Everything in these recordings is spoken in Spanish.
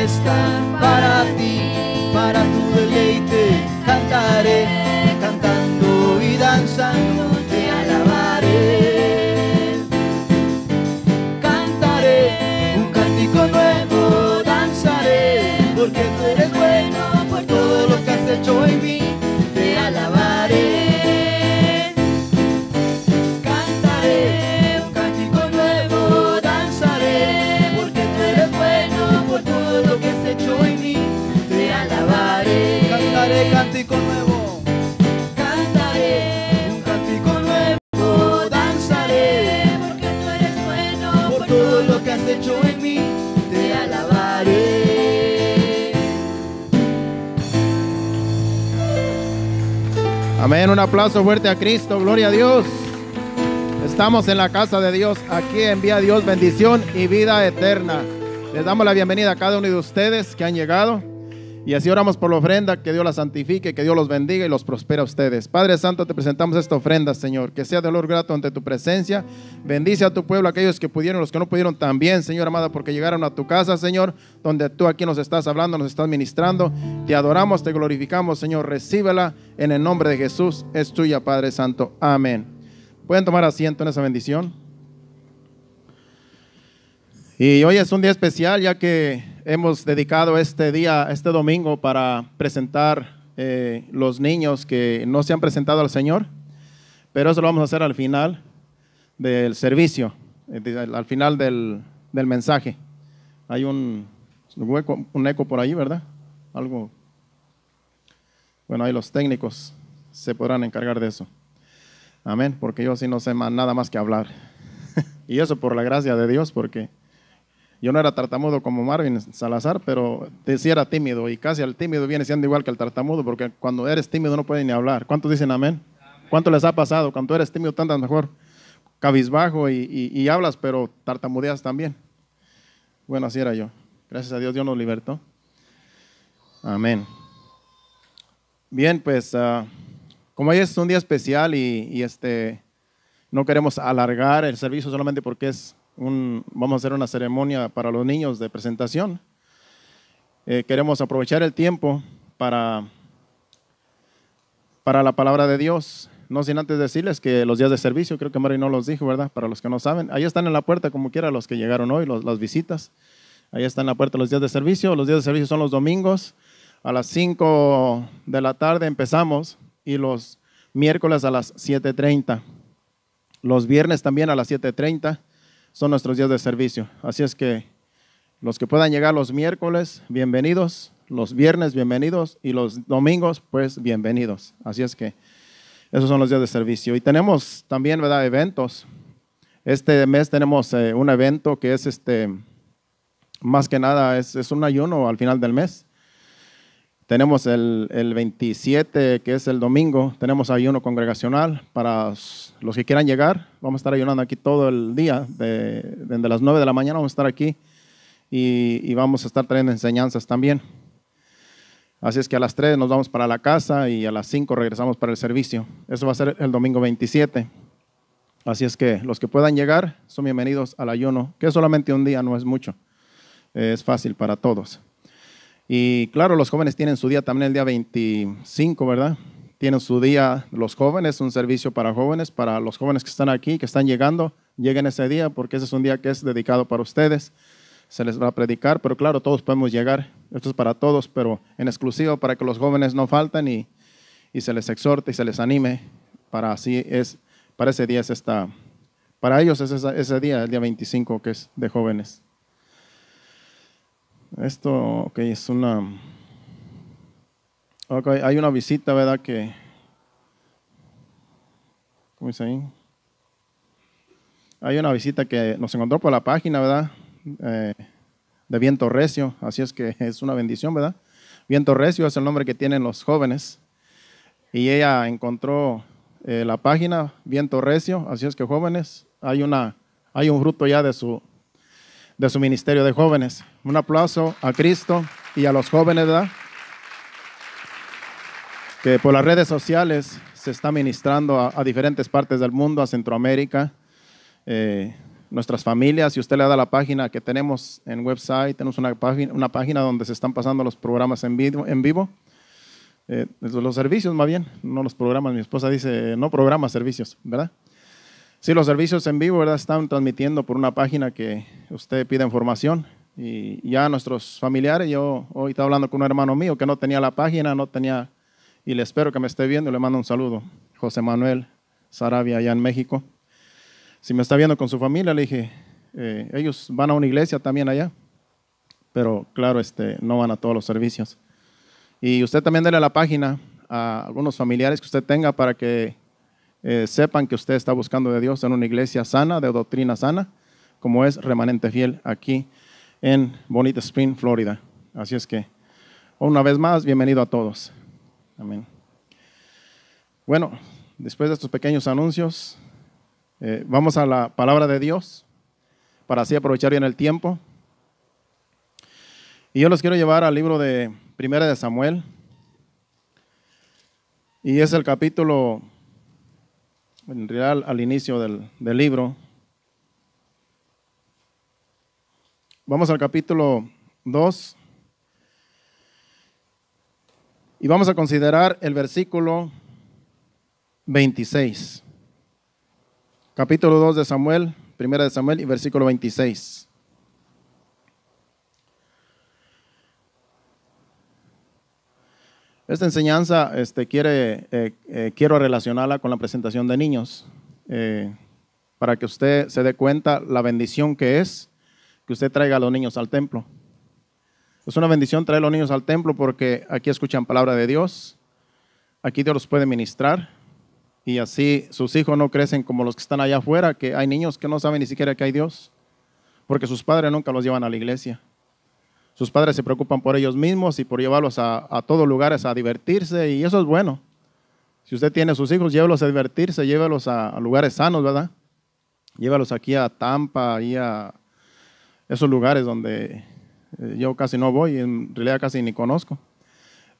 están para ti, para tu deleite. Cantaré, cantando y danzando, te alabaré. Cantaré un cántico nuevo, danzaré, porque tú eres bueno, por todo lo que has hecho en mí, te alabaré. Cántico nuevo, cantaré un cántico nuevo, danzaré, porque tú eres bueno, por todo lo que has hecho en mí, te alabaré. Amén, un aplauso fuerte a Cristo, gloria a Dios. Estamos en la casa de Dios, aquí envía Dios bendición y vida eterna. Les damos la bienvenida a cada uno de ustedes que han llegado. Y así oramos por la ofrenda, que Dios la santifique, que Dios los bendiga y los prospere a ustedes. Padre Santo, te presentamos esta ofrenda, Señor, que sea de olor grato ante tu presencia. Bendice a tu pueblo, aquellos que pudieron, los que no pudieron también, Señor amado, porque llegaron a tu casa, Señor, donde tú aquí nos estás hablando, nos estás ministrando. Te adoramos, te glorificamos, Señor, recíbela en el nombre de Jesús. Es tuya, Padre Santo. Amén. Pueden tomar asiento en esa bendición. Y hoy es un día especial, ya que hemos dedicado este día, este domingo, para presentar los niños que no se han presentado al Señor, pero eso lo vamos a hacer al final del servicio, al final del mensaje. Hay un eco por ahí, ¿verdad? Algo. Bueno, ahí los técnicos se podrán encargar de eso. Amén, porque yo sí no sé nada más que hablar. Y eso por la gracia de Dios, porque yo no era tartamudo como Marvin Salazar, pero sí era tímido, y casi el tímido viene siendo igual que el tartamudo, porque cuando eres tímido no puedes ni hablar. ¿Cuántos dicen amén? ¿Cuánto les ha pasado? Cuando eres tímido tantas mejor cabizbajo y hablas, pero tartamudeas también. Bueno, así era yo. Gracias a Dios, Dios nos libertó. Amén. Bien, pues como hoy es un día especial y no queremos alargar el servicio solamente porque vamos a hacer una ceremonia para los niños de presentación. Queremos aprovechar el tiempo para la palabra de Dios. No sin antes decirles que los días de servicio, creo que Mari no los dijo, ¿verdad? Para los que no saben, ahí están en la puerta como quiera los que llegaron hoy, las visitas. Ahí están en la puerta los días de servicio. Los días de servicio son los domingos. A las 5 de la tarde empezamos y los miércoles a las 7:30. Los viernes también a las 7:30. Son nuestros días de servicio. Así es que los que puedan llegar los miércoles, bienvenidos. Los viernes, bienvenidos. Y los domingos, pues, bienvenidos. Así es que esos son los días de servicio. Y tenemos también, ¿verdad?, eventos. Este mes tenemos un evento que es, más que nada, es un ayuno al final del mes. Tenemos el 27, que es el domingo, tenemos ayuno congregacional para los que quieran llegar. Vamos a estar ayunando aquí todo el día, desde las 9 de la mañana vamos a estar aquí y vamos a estar trayendo enseñanzas también. Así es que a las 3 nos vamos para la casa y a las 5 regresamos para el servicio. Eso va a ser el domingo 27. Así es que los que puedan llegar son bienvenidos al ayuno, que es solamente un día, no es mucho. Es fácil para todos. Y claro, los jóvenes tienen su día también el día 25, ¿verdad? Tienen su día los jóvenes, un servicio para los jóvenes que están aquí, que están llegando, lleguen ese día porque ese es un día que es dedicado para ustedes. Se les va a predicar, pero claro, todos podemos llegar. Esto es para todos, pero en exclusivo para que los jóvenes no falten y se les exhorte y se les anime. Para ese día para ellos es ese día, el día 25, que es de jóvenes. Esto, ok, hay una visita, ¿verdad? ¿Cómo dice ahí? Hay una visita que nos encontró por la página, ¿verdad? De Viento Recio, así es que es una bendición, ¿verdad? Viento Recio es el nombre que tienen los jóvenes. Y ella encontró la página Viento Recio, así es que jóvenes, hay un fruto ya de su ministerio de jóvenes. Un aplauso a Cristo y a los jóvenes, ¿verdad? Que por las redes sociales se está ministrando a diferentes partes del mundo, a Centroamérica, nuestras familias. Si usted le da la página que tenemos en website, tenemos una página donde se están pasando los programas en vivo. Los servicios más bien, no los programas. Mi esposa dice, no programa servicios, ¿verdad? Sí, los servicios en vivo, ¿verdad? Están transmitiendo por una página que usted pide información. Y ya nuestros familiares, yo hoy estaba hablando con un hermano mío que no tenía la página, y le espero que me esté viendo, le mando un saludo. José Manuel Sarabia, allá en México. Si me está viendo con su familia, le dije, ellos van a una iglesia también allá, pero claro, no van a todos los servicios. Y usted también dele la página a algunos familiares que usted tenga para que sepan que usted está buscando de Dios en una iglesia sana, de doctrina sana, como es Remanente Fiel aquí en Bonita Spring, Florida. Así es que, una vez más, bienvenido a todos. Amén. Bueno, después de estos pequeños anuncios, vamos a la palabra de Dios para así aprovechar bien el tiempo. Y yo los quiero llevar al libro de Primera de Samuel. Y es el capítulo, en realidad al inicio del libro. Vamos al capítulo 2 y vamos a considerar el versículo 26. Capítulo 2 de Samuel, Primera de Samuel y versículo 26. Esta enseñanza quiero relacionarla con la presentación de niños, para que usted se dé cuenta la bendición que es que usted traiga a los niños al templo. Es una bendición traer a los niños al templo porque aquí escuchan palabra de Dios, aquí Dios los puede ministrar y así sus hijos no crecen como los que están allá afuera, que hay niños que no saben ni siquiera que hay Dios, porque sus padres nunca los llevan a la iglesia. Sus padres se preocupan por ellos mismos y por llevarlos a todos lugares a divertirse y eso es bueno. Si usted tiene a sus hijos, llévelos a divertirse, llévelos a lugares sanos, ¿verdad? Llévelos aquí a Tampa, y a esos lugares donde yo casi no voy, en realidad casi ni conozco.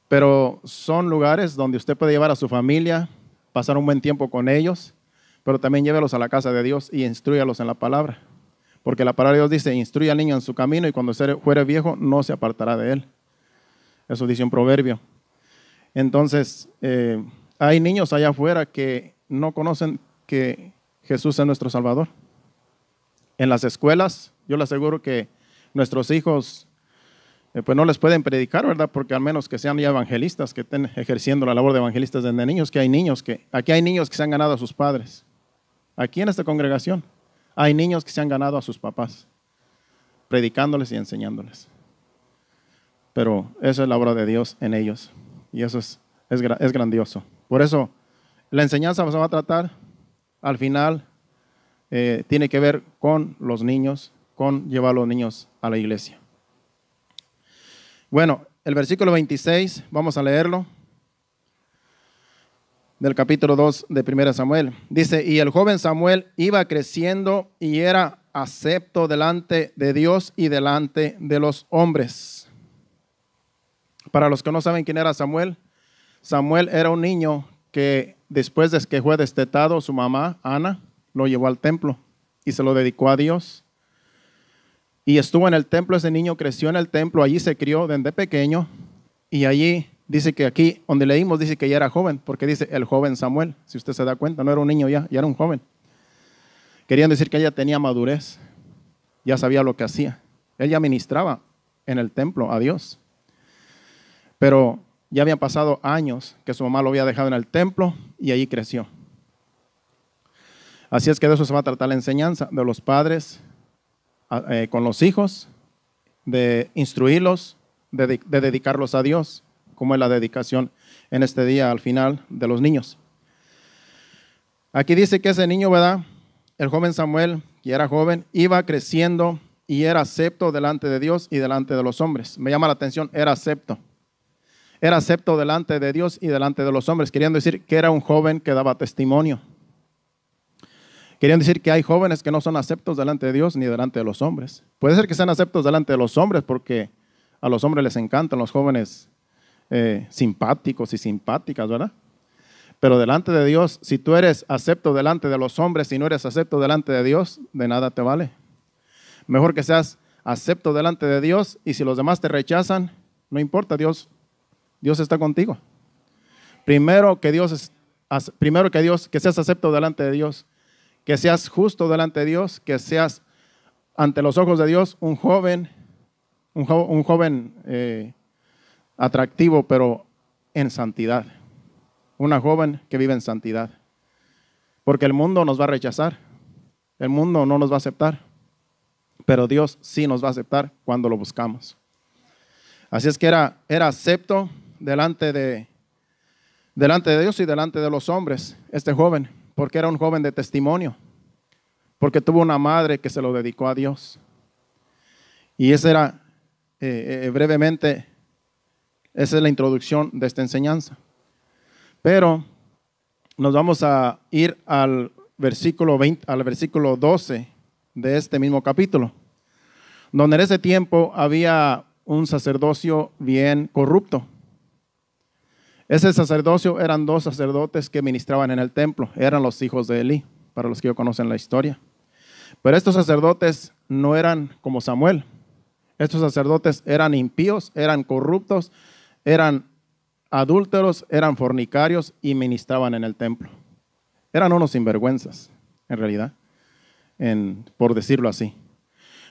Pero son lugares donde usted puede llevar a su familia, pasar un buen tiempo con ellos, pero también llévelos a la casa de Dios y instrúyalos en la palabra. Porque la palabra de Dios dice, instruye al niño en su camino y cuando fuere viejo no se apartará de él. Eso dice un proverbio. Entonces, hay niños allá afuera que no conocen que Jesús es nuestro Salvador. En las escuelas, yo le aseguro que nuestros hijos pues no les pueden predicar, ¿verdad? Porque al menos que sean ya evangelistas, que estén ejerciendo la labor de evangelistas desde niños, aquí hay niños que se han ganado a sus padres. Aquí en esta congregación hay niños que se han ganado a sus papás, predicándoles y enseñándoles. Pero esa es la obra de Dios en ellos y eso es grandioso. Por eso la enseñanza se va a tratar al final. Tiene que ver con los niños, con llevar a los niños a la iglesia. Bueno, el versículo 26, vamos a leerlo, del capítulo 2 de 1 Samuel. Dice, y el joven Samuel iba creciendo y era acepto delante de Dios y delante de los hombres. Para los que no saben quién era Samuel, Samuel era un niño que después de que fue destetado, su mamá, Ana, lo llevó al templo y se lo dedicó a Dios. Y estuvo en el templo, ese niño creció en el templo, allí se crió desde pequeño y allí dice que aquí, donde leímos, dice que ya era joven, porque dice el joven Samuel, si usted se da cuenta, no era un niño ya era un joven. Querían decir que ella tenía madurez, ya sabía lo que hacía. Él ya ministraba en el templo a Dios. Pero ya habían pasado años que su mamá lo había dejado en el templo y allí creció. Así es que de eso se va a tratar la enseñanza, de los padres con los hijos, de instruirlos, de dedicarlos a Dios, como es la dedicación en este día al final de los niños. Aquí dice que ese niño, ¿verdad? El joven Samuel, que era joven, iba creciendo y era acepto delante de Dios y delante de los hombres. Me llama la atención, era acepto. Era acepto delante de Dios y delante de los hombres, queriendo decir que era un joven que daba testimonio. Querían decir que hay jóvenes que no son aceptos delante de Dios ni delante de los hombres. Puede ser que sean aceptos delante de los hombres porque a los hombres les encantan los jóvenes simpáticos y simpáticas, ¿verdad? Pero delante de Dios, si tú eres acepto delante de los hombres y no eres acepto delante de Dios, de nada te vale. Mejor que seas acepto delante de Dios, y si los demás te rechazan, no importa, Dios está contigo. Primero que que seas acepto delante de Dios, que seas justo delante de Dios, que seas ante los ojos de Dios un joven atractivo, pero en santidad. Una joven que vive en santidad. Porque el mundo nos va a rechazar. El mundo no nos va a aceptar. Pero Dios sí nos va a aceptar cuando lo buscamos. Así es que era acepto delante de Dios y delante de los hombres, este joven, porque era un joven de testimonio, porque tuvo una madre que se lo dedicó a Dios. Y esa era, brevemente, esa es la introducción de esta enseñanza. Pero nos vamos a ir al versículo 12 de este mismo capítulo, donde en ese tiempo había un sacerdocio bien corrupto. Ese sacerdocio eran 2 sacerdotes que ministraban en el templo, eran los hijos de Elí, para los que conocen la historia. Pero estos sacerdotes no eran como Samuel. Estos sacerdotes eran impíos, eran corruptos, eran adúlteros, eran fornicarios y ministraban en el templo. Eran unos sinvergüenzas, en realidad, por decirlo así.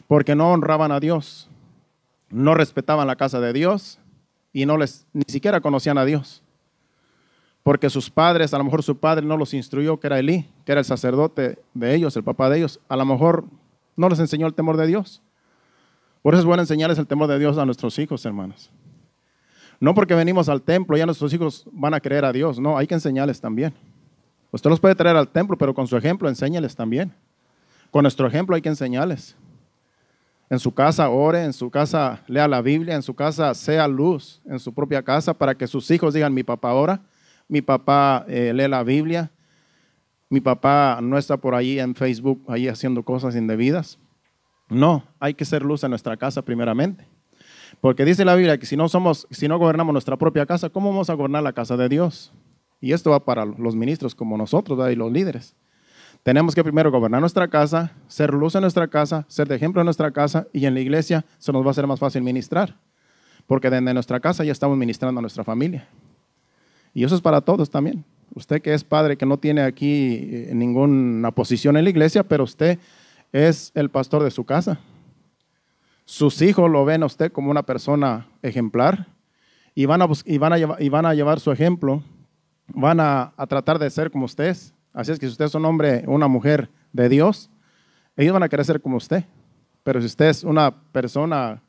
Porque no honraban a Dios, no respetaban la casa de Dios y ni siquiera conocían a Dios. Porque sus padres, a lo mejor su padre no los instruyó, que era Elí, que era el sacerdote de ellos, el papá de ellos. A lo mejor no les enseñó el temor de Dios. Por eso es bueno enseñarles el temor de Dios a nuestros hijos, hermanos. No porque venimos al templo, ya nuestros hijos van a creer a Dios. No, hay que enseñarles también. Usted los puede traer al templo, pero con su ejemplo enséñales también. Con nuestro ejemplo hay que enseñarles. En su casa ore, en su casa lea la Biblia, en su casa sea luz, en su propia casa, para que sus hijos digan: mi papá ora, mi papá lee la Biblia, mi papá no está por ahí en Facebook ahí haciendo cosas indebidas. No, hay que ser luz en nuestra casa primeramente. Porque dice la Biblia que si no gobernamos nuestra propia casa, ¿cómo vamos a gobernar la casa de Dios? Y esto va para los ministros como nosotros, ¿verdad? Y los líderes. Tenemos que primero gobernar nuestra casa, ser luz en nuestra casa, ser de ejemplo en nuestra casa, y en la iglesia se nos va a hacer más fácil ministrar. Porque desde nuestra casa ya estamos ministrando a nuestra familia. Y eso es para todos también. Usted que es padre, que no tiene aquí ninguna posición en la iglesia, pero usted es el pastor de su casa. Sus hijos lo ven a usted como una persona ejemplar y van a llevar su ejemplo, van a tratar de ser como usted es. Así es que si usted es un hombre o una mujer de Dios, ellos van a querer ser como usted. Pero si usted es una persona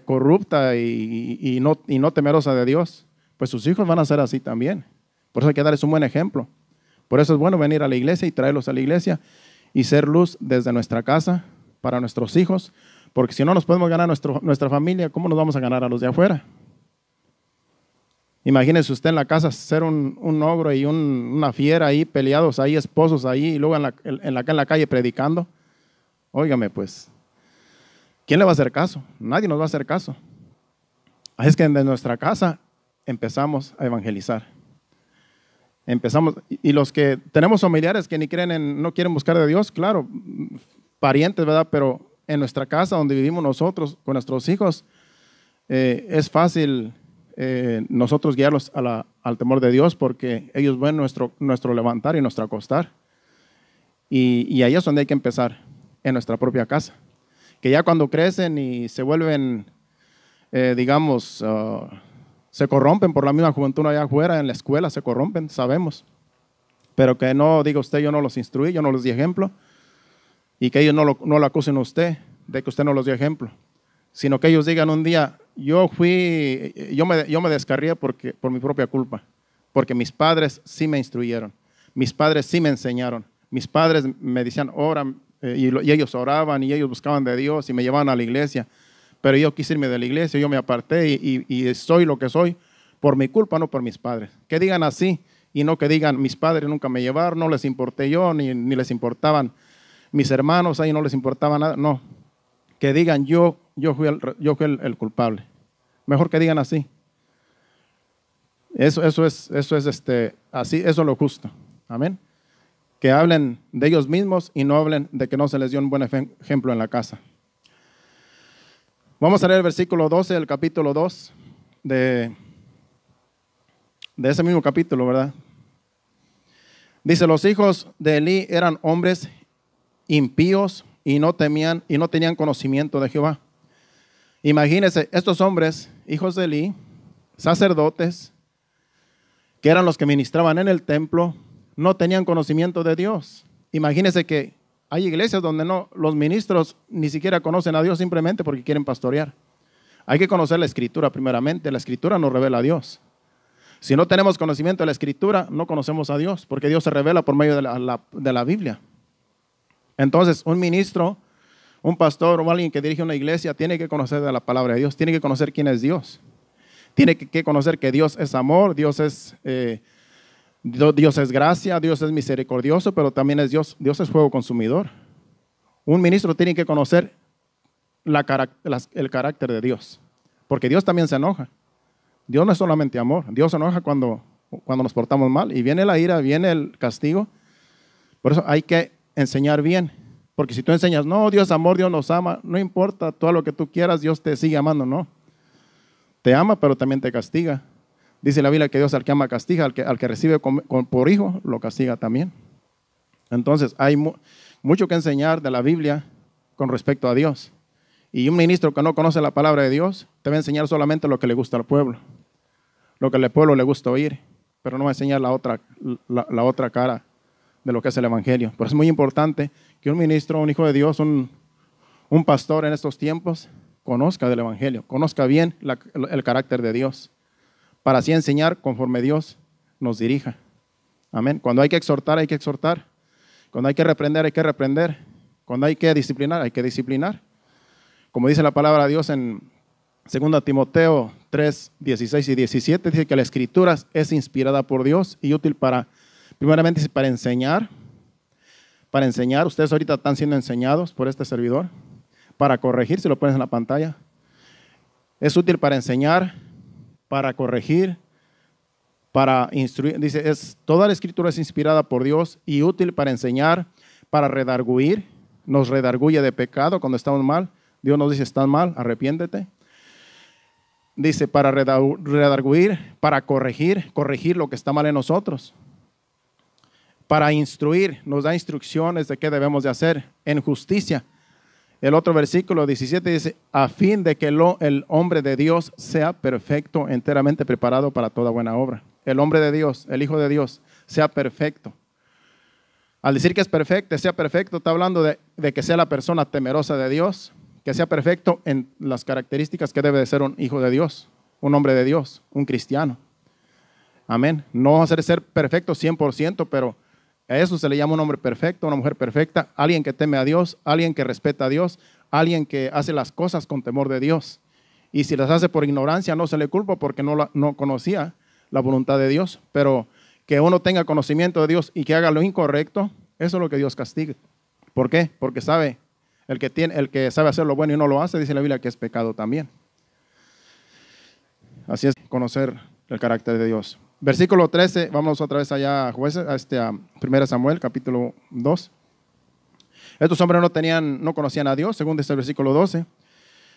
corrupta y no temerosa de Dios, pues sus hijos van a ser así también. Por eso hay que darles un buen ejemplo. Por eso es bueno venir a la iglesia y traerlos a la iglesia y ser luz desde nuestra casa para nuestros hijos, porque si no nos podemos ganar nuestra familia, ¿cómo nos vamos a ganar a los de afuera? Imagínese usted en la casa ser un ogro y una fiera ahí, peleados ahí, esposos ahí, y luego en la calle predicando. Óigame, pues, ¿quién le va a hacer caso? Nadie nos va a hacer caso. Así es que desde nuestra casa empezamos a evangelizar. Y los que tenemos familiares que no quieren buscar de Dios, claro, parientes, ¿verdad? Pero en nuestra casa, donde vivimos nosotros, con nuestros hijos, es fácil nosotros guiarlos al temor de Dios, porque ellos ven nuestro levantar y nuestro acostar. Y ahí es donde hay que empezar, en nuestra propia casa. Que ya cuando crecen y se vuelven, se corrompen por la misma juventud allá afuera, en la escuela se corrompen, sabemos. Pero que no diga usted: yo no los instruí, yo no les di ejemplo. Y que ellos no lo acusen a usted de que usted no los dio ejemplo. Sino que ellos digan un día: yo me descarrié por mi propia culpa. Porque mis padres sí me instruyeron. Mis padres sí me enseñaron. Mis padres me decían: ora, y ellos oraban y ellos buscaban de Dios y me llevaban a la iglesia. Pero yo quise irme de la iglesia, yo me aparté y soy lo que soy por mi culpa, no por mis padres. Que digan así y no que digan: mis padres nunca me llevaron, no les importé yo, ni les importaban mis hermanos, ahí no les importaba nada. No, que digan: yo fui el culpable. Mejor que digan así. Eso es así, eso es lo justo. Amén. Que hablen de ellos mismos y no hablen de que no se les dio un buen ejemplo en la casa. Vamos a leer el versículo 12 del capítulo 2 de ese mismo capítulo, ¿verdad? Dice, los hijos de Elí eran hombres impíos y no temían y no tenían conocimiento de Jehová. Imagínense, estos hombres, hijos de Elí, sacerdotes, que eran los que ministraban en el templo, no tenían conocimiento de Dios. Imagínense que hay iglesias donde los ministros ni siquiera conocen a Dios simplemente porque quieren pastorear. Hay que conocer la Escritura primeramente. La Escritura nos revela a Dios. Si no tenemos conocimiento de la Escritura, no conocemos a Dios, porque Dios se revela por medio de la Biblia. Entonces, un ministro, un pastor o alguien que dirige una iglesia tiene que conocer de la palabra de Dios, tiene que conocer quién es Dios. Tiene que conocer que Dios es amor, Dios es gracia, Dios es misericordioso, pero también es Dios es fuego consumidor. Un ministro tiene que conocer el carácter de Dios, porque Dios también se enoja. Dios no es solamente amor, Dios se enoja cuando nos portamos mal y viene la ira, viene el castigo. Por eso hay que enseñar bien, porque si tú enseñas, no, Dios es amor, Dios nos ama, no importa todo lo que tú quieras, Dios te sigue amando, no. Te ama, pero también te castiga. Dice la Biblia que Dios al que ama castiga, al que recibe por hijo, lo castiga también. Entonces hay mucho que enseñar de la Biblia con respecto a Dios. Y un ministro que no conoce la palabra de Dios te va a enseñar solamente lo que le gusta al pueblo, lo que al pueblo le gusta oír, pero no va a enseñar la otra cara de lo que es el Evangelio. Por eso es muy importante que un ministro, un hijo de Dios, un pastor en estos tiempos conozca del Evangelio, conozca bien el carácter de Dios, para así enseñar conforme Dios nos dirija. Amén. Cuando hay que exhortar, hay que exhortar. Cuando hay que reprender, hay que reprender. Cuando hay que disciplinar, hay que disciplinar. Como dice la palabra de Dios en 2 Timoteo 3, 16 y 17, dice que la Escritura es inspirada por Dios y útil primeramente para enseñar. Para enseñar, ustedes ahorita están siendo enseñados por este servidor. Para corregir, si lo pones en la pantalla. Es útil para enseñar, para corregir, para instruir. Dice, toda la Escritura es inspirada por Dios y útil para enseñar, para redarguir. Nos redarguye de pecado cuando estamos mal. Dios nos dice, estás mal, arrepiéntete. Dice, para redarguir, para corregir lo que está mal en nosotros. Para instruir, nos da instrucciones de qué debemos de hacer en justicia. El otro versículo 17 dice, a fin de que el hombre de Dios sea perfecto, enteramente preparado para toda buena obra. El hombre de Dios, el Hijo de Dios, sea perfecto. Al decir que es perfecto, sea perfecto, está hablando de que sea la persona temerosa de Dios, que sea perfecto en las características que debe de ser un hijo de Dios, un hombre de Dios, un cristiano. Amén. No va a ser perfecto 100%, pero a eso se le llama un hombre perfecto, una mujer perfecta, alguien que teme a Dios, alguien que respeta a Dios, alguien que hace las cosas con temor de Dios. Y si las hace por ignorancia, no se le culpa porque no conocía la voluntad de Dios. Pero que uno tenga conocimiento de Dios y que haga lo incorrecto, eso es lo que Dios castiga. ¿Por qué? Porque sabe, el que sabe hacer lo bueno y no lo hace, dice la Biblia que es pecado también. Así es, conocer el carácter de Dios. Versículo 13, vamos otra vez allá a Jueces, a 1 Samuel, capítulo 2. Estos hombres no conocían a Dios, según dice el versículo 12.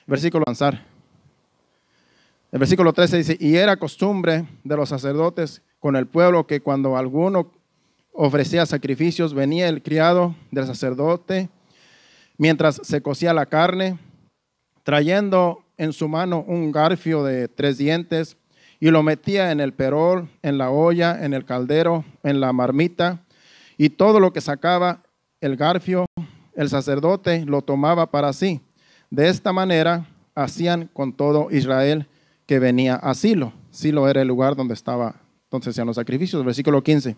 Versículo avanzar. El versículo 13 dice, y era costumbre de los sacerdotes con el pueblo que cuando alguno ofrecía sacrificios, venía el criado del sacerdote mientras se cocía la carne, trayendo en su mano un garfio de 3 dientes, y lo metía en el perol, en la olla, en el caldero, en la marmita, y todo lo que sacaba el garfio, el sacerdote lo tomaba para sí. De esta manera hacían con todo Israel que venía a Silo. Silo era el lugar donde entonces hacían los sacrificios. Versículo 15.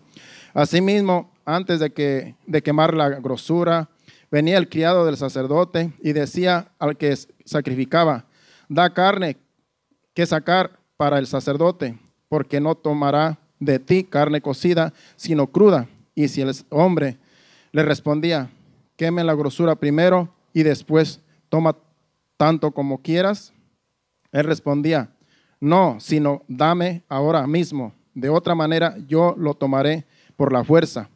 Asimismo, antes de quemar la grosura, venía el criado del sacerdote y decía al que sacrificaba, da carne que sacar para el sacerdote, porque no tomará de ti carne cocida, sino cruda. Y si el hombre le respondía, queme la grosura primero y después toma tanto como quieras, él respondía, no, sino dame ahora mismo de otra manera yo lo tomaré por la fuerza.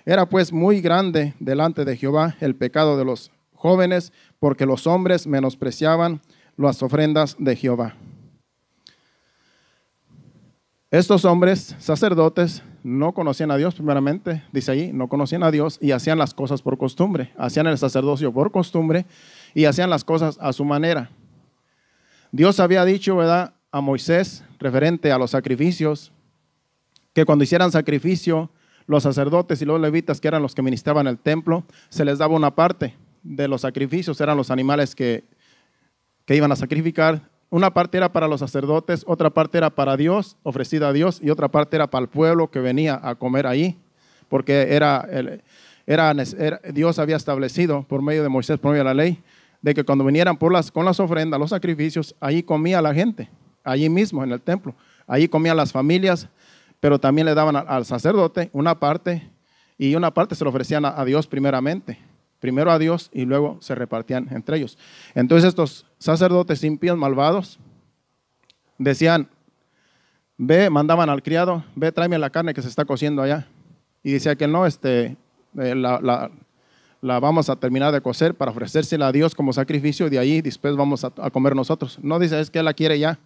Era pues muy grande delante de Jehová el pecado de los jóvenes, porque los hombres menospreciaban las ofrendas de Jehová. Estos hombres sacerdotes no conocían a Dios primeramente, dice ahí, no conocían a Dios y hacían las cosas por costumbre, hacían el sacerdocio por costumbre y hacían las cosas a su manera. Dios había dicho, ¿verdad?, a Moisés, referente a los sacrificios, que cuando hicieran sacrificio, los sacerdotes y los levitas, que eran los que ministraban el templo, se les daba una parte de los sacrificios, eran los animales que iban a sacrificar. Una parte era para los sacerdotes, otra parte era para Dios, ofrecida a Dios, y otra parte era para el pueblo que venía a comer ahí, porque Dios había establecido por medio de Moisés, por medio de la ley, de que cuando vinieran con las ofrendas, los sacrificios, allí comía la gente, allí mismo en el templo, allí comían las familias, pero también le daban al sacerdote una parte, y una parte se lo ofrecían a Dios primeramente. Primero a Dios y luego se repartían entre ellos. Entonces estos sacerdotes impíos, malvados, decían, ve, mandaban al criado, ve, tráeme la carne que se está cociendo allá. Y decía que no, la vamos a terminar de cocer para ofrecérsela a Dios como sacrificio y de ahí después vamos a comer nosotros. No, dice, es que él la quiere ya,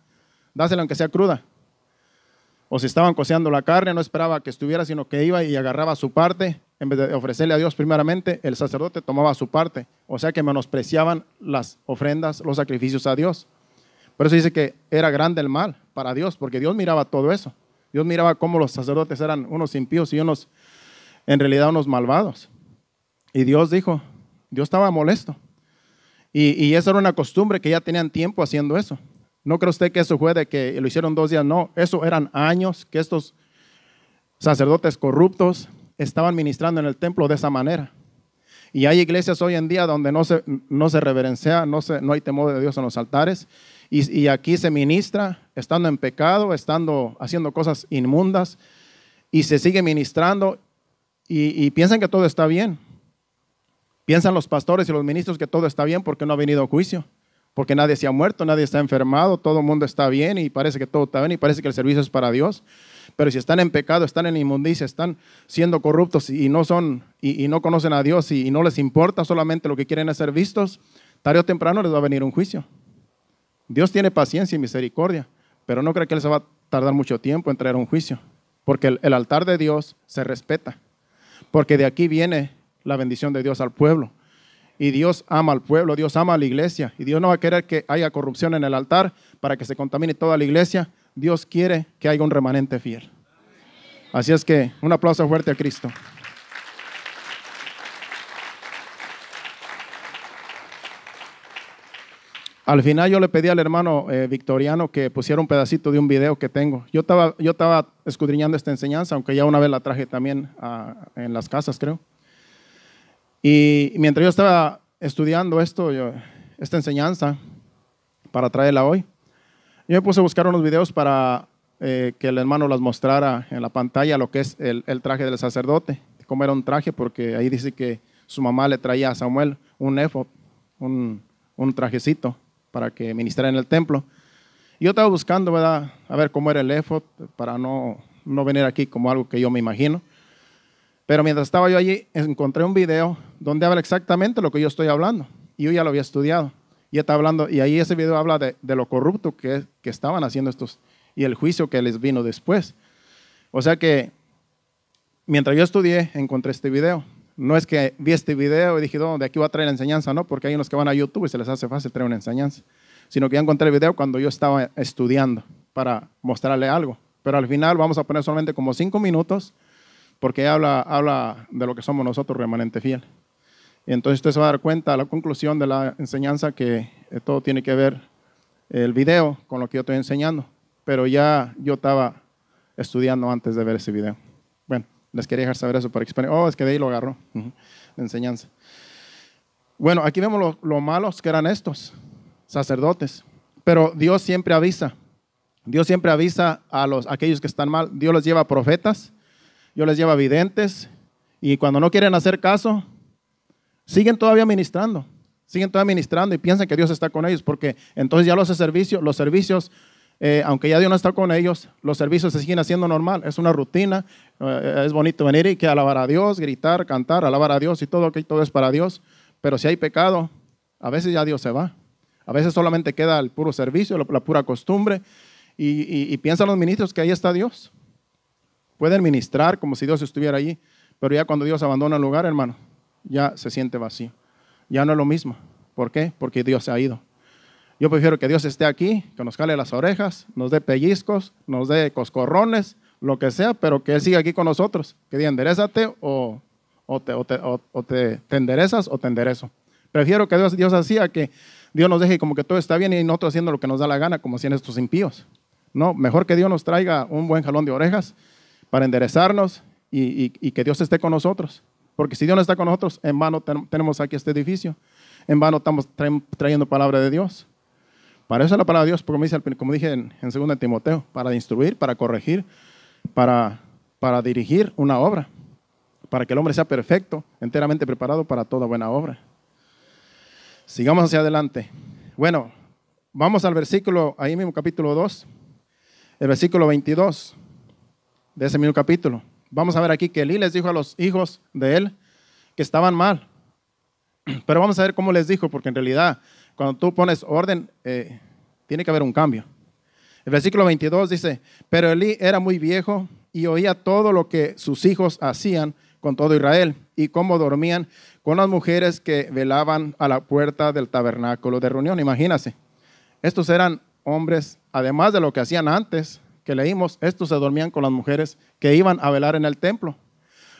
dásela aunque sea cruda. O si estaban cocinando la carne, no esperaba que estuviera, sino que iba y agarraba su parte. En vez de ofrecerle a Dios primeramente, el sacerdote tomaba su parte. O sea que menospreciaban las ofrendas, los sacrificios a Dios. Por eso dice que era grande el mal para Dios, porque Dios miraba todo eso. Dios miraba cómo los sacerdotes eran unos impíos y en realidad unos malvados. Y Dios dijo, Dios estaba molesto. Y esa era una costumbre que ya tenían tiempo haciendo eso. ¿No cree usted que eso fue de que lo hicieron 2 días? No, eso eran años que estos sacerdotes corruptos estaban ministrando en el templo de esa manera. Y hay iglesias hoy en día donde no se reverencia, no hay temor de Dios en los altares. Y aquí se ministra estando en pecado, estando haciendo cosas inmundas, y se sigue ministrando y piensan que todo está bien. Piensan los pastores y los ministros que todo está bien porque no ha venido juicio. Porque nadie se ha muerto, nadie está enfermado, todo el mundo está bien y parece que todo está bien y parece que el servicio es para Dios. Pero si están en pecado, están en inmundicia, están siendo corruptos y no conocen a Dios y no les importa, solamente lo que quieren es ser vistos, tarde o temprano les va a venir un juicio. Dios tiene paciencia y misericordia, pero no cree que Él se va a tardar mucho tiempo en traer un juicio, porque el altar de Dios se respeta, porque de aquí viene la bendición de Dios al pueblo. Y Dios ama al pueblo, Dios ama a la iglesia. Y Dios no va a querer que haya corrupción en el altar para que se contamine toda la iglesia. Dios quiere que haya un remanente fiel. Así es que un aplauso fuerte a Cristo. Al final yo le pedí al hermano Victoriano que pusiera un pedacito de un video que tengo. Yo estaba escudriñando esta enseñanza, aunque ya una vez la traje también en las casas, creo. Y mientras yo estaba estudiando esta enseñanza para traerla hoy, yo me puse a buscar unos videos para que el hermano las mostrara en la pantalla, lo que es el traje del sacerdote, cómo era un traje, porque ahí dice que su mamá le traía a Samuel un éfod, un trajecito para que ministrara en el templo. Y yo estaba buscando, ¿verdad?, a ver cómo era el éfod, para no venir aquí como algo que yo me imagino. Pero mientras estaba yo allí, encontré un video donde habla exactamente lo que yo estoy hablando. Y yo ya lo había estudiado. Y está hablando, y ahí ese video habla de lo corrupto que estaban haciendo estos y el juicio que les vino después. O sea que mientras yo estudié, encontré este video. No es que vi este video y dije, no, de aquí voy a traer la enseñanza, no, porque hay unos que van a YouTube y se les hace fácil traer una enseñanza. Sino que ya encontré el video cuando yo estaba estudiando para mostrarle algo. Pero al final vamos a poner solamente como 5 minutos, porque habla de lo que somos nosotros, remanente fiel. Y entonces usted se va a dar cuenta a la conclusión de la enseñanza que todo tiene que ver el video con lo que yo estoy enseñando. Pero ya yo estaba estudiando antes de ver ese video. Bueno, les quería dejar saber eso por experiencia. Oh, es que de ahí lo agarró, la enseñanza. Bueno, aquí vemos lo malos que eran estos sacerdotes. Pero Dios siempre avisa. Dios siempre avisa a aquellos que están mal. Dios les lleva profetas. Dios les lleva videntes, y cuando no quieren hacer caso, siguen todavía ministrando y piensan que Dios está con ellos, porque entonces ya los servicios aunque ya Dios no está con ellos, los servicios se siguen haciendo normal, es una rutina, es bonito venir y que alabar a Dios, gritar, cantar, alabar a Dios y todo, que todo es para Dios, pero si hay pecado, a veces ya Dios se va, a veces solamente queda el puro servicio, la pura costumbre, y piensan los ministros que ahí está Dios, pueden ministrar como si Dios estuviera allí, pero ya cuando Dios abandona el lugar, hermano, ya se siente vacío, ya no es lo mismo. ¿Por qué? Porque Dios se ha ido. Yo prefiero que Dios esté aquí, que nos jale las orejas, nos dé pellizcos, nos dé coscorrones, lo que sea, pero que Él siga aquí con nosotros. Que diga, enderezate o te enderezas o te enderezo. Prefiero que Dios hacía que Dios nos deje como que todo está bien y nosotros haciendo lo que nos da la gana, como hacían estos impíos. No, mejor que Dios nos traiga un buen jalón de orejas para enderezarnos y que Dios esté con nosotros. Porque si Dios no está con nosotros, en vano tenemos aquí este edificio. En vano estamos trayendo palabra de Dios. Para eso es la palabra de Dios, porque como dije en 2 Timoteo, para instruir, para corregir, para dirigir una obra, para que el hombre sea perfecto, enteramente preparado para toda buena obra. Sigamos hacia adelante. Bueno, vamos al versículo, ahí mismo capítulo 2, el versículo 22 de ese mismo capítulo. Vamos a ver aquí que Elí les dijo a los hijos de él que estaban mal. Pero vamos a ver cómo les dijo, porque en realidad cuando tú pones orden, tiene que haber un cambio. El versículo 22 dice, pero Elí era muy viejo y oía todo lo que sus hijos hacían con todo Israel y cómo dormían con las mujeres que velaban a la puerta del tabernáculo de reunión. Imagínense, estos eran hombres, además de lo que hacían antes, que leímos, estos se dormían con las mujeres que iban a velar en el templo.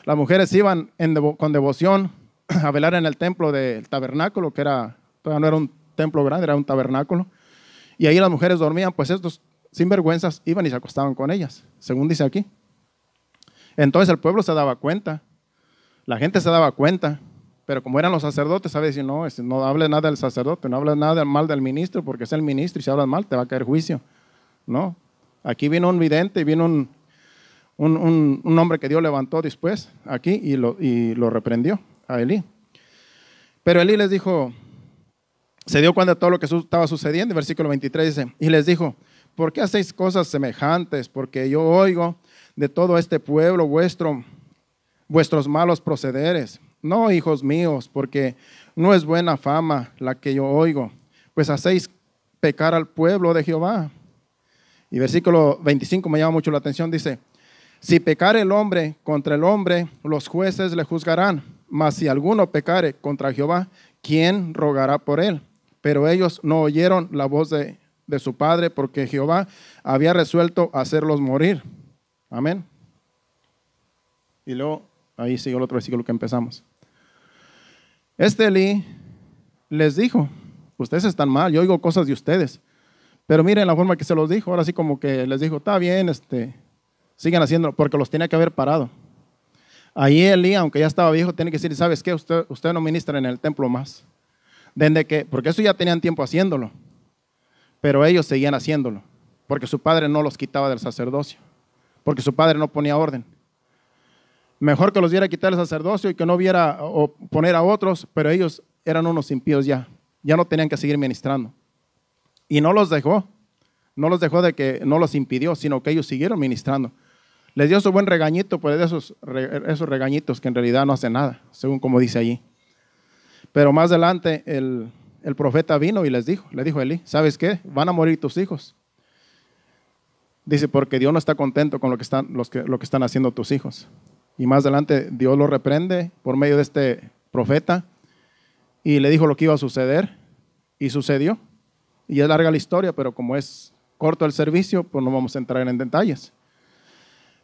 Las mujeres iban con devoción a velar en el templo del tabernáculo, que todavía no era un templo grande, era un tabernáculo. Y ahí las mujeres dormían, pues estos sinvergüenzas iban y se acostaban con ellas, según dice aquí. Entonces el pueblo se daba cuenta, la gente se daba cuenta, pero como eran los sacerdotes, sabes decir, no hables nada del sacerdote, no hables nada mal del ministro, porque es el ministro y si hablas mal te va a caer juicio. No, aquí vino un vidente y vino un hombre que Dios levantó después aquí y lo reprendió a Elí. Pero Elí les dijo, se dio cuenta de todo lo que estaba sucediendo. El versículo 23 dice, y les dijo, ¿por qué hacéis cosas semejantes? Porque yo oigo de todo este pueblo vuestros malos procederes. No, hijos míos, porque no es buena fama la que yo oigo, pues hacéis pecar al pueblo de Jehová. Y versículo 25 me llama mucho la atención, dice, si pecare el hombre contra el hombre, los jueces le juzgarán, mas si alguno pecare contra Jehová, ¿quién rogará por él? Pero ellos no oyeron la voz de su padre, porque Jehová había resuelto hacerlos morir. Amén. Y luego, ahí sigue el otro versículo que empezamos. Elí les dijo, ustedes están mal, yo oigo cosas de ustedes. Pero miren la forma que se los dijo, ahora sí como que les dijo, está bien, sigan haciéndolo, porque los tenía que haber parado. Ahí Elí, aunque ya estaba viejo, tiene que decir, ¿sabes qué? Usted no ministra en el templo más. Porque eso ya tenían tiempo haciéndolo, pero ellos seguían haciéndolo, porque su padre no los quitaba del sacerdocio, porque su padre no ponía orden. Mejor que los viera quitar el sacerdocio y que no viera o poner a otros, pero ellos eran unos impíos ya no tenían que seguir ministrando. Y no los dejó de que no los impidió, sino que ellos siguieron ministrando. Les dio su buen regañito, pues de esos regañitos que en realidad no hacen nada, según como dice allí. Pero más adelante el profeta vino y le dijo a Elí, ¿sabes qué? Van a morir tus hijos. Dice, porque Dios no está contento con lo que están haciendo tus hijos. Y más adelante Dios lo reprende por medio de este profeta y le dijo lo que iba a suceder y sucedió. Y es larga la historia, pero como es corto el servicio, pues no vamos a entrar en detalles.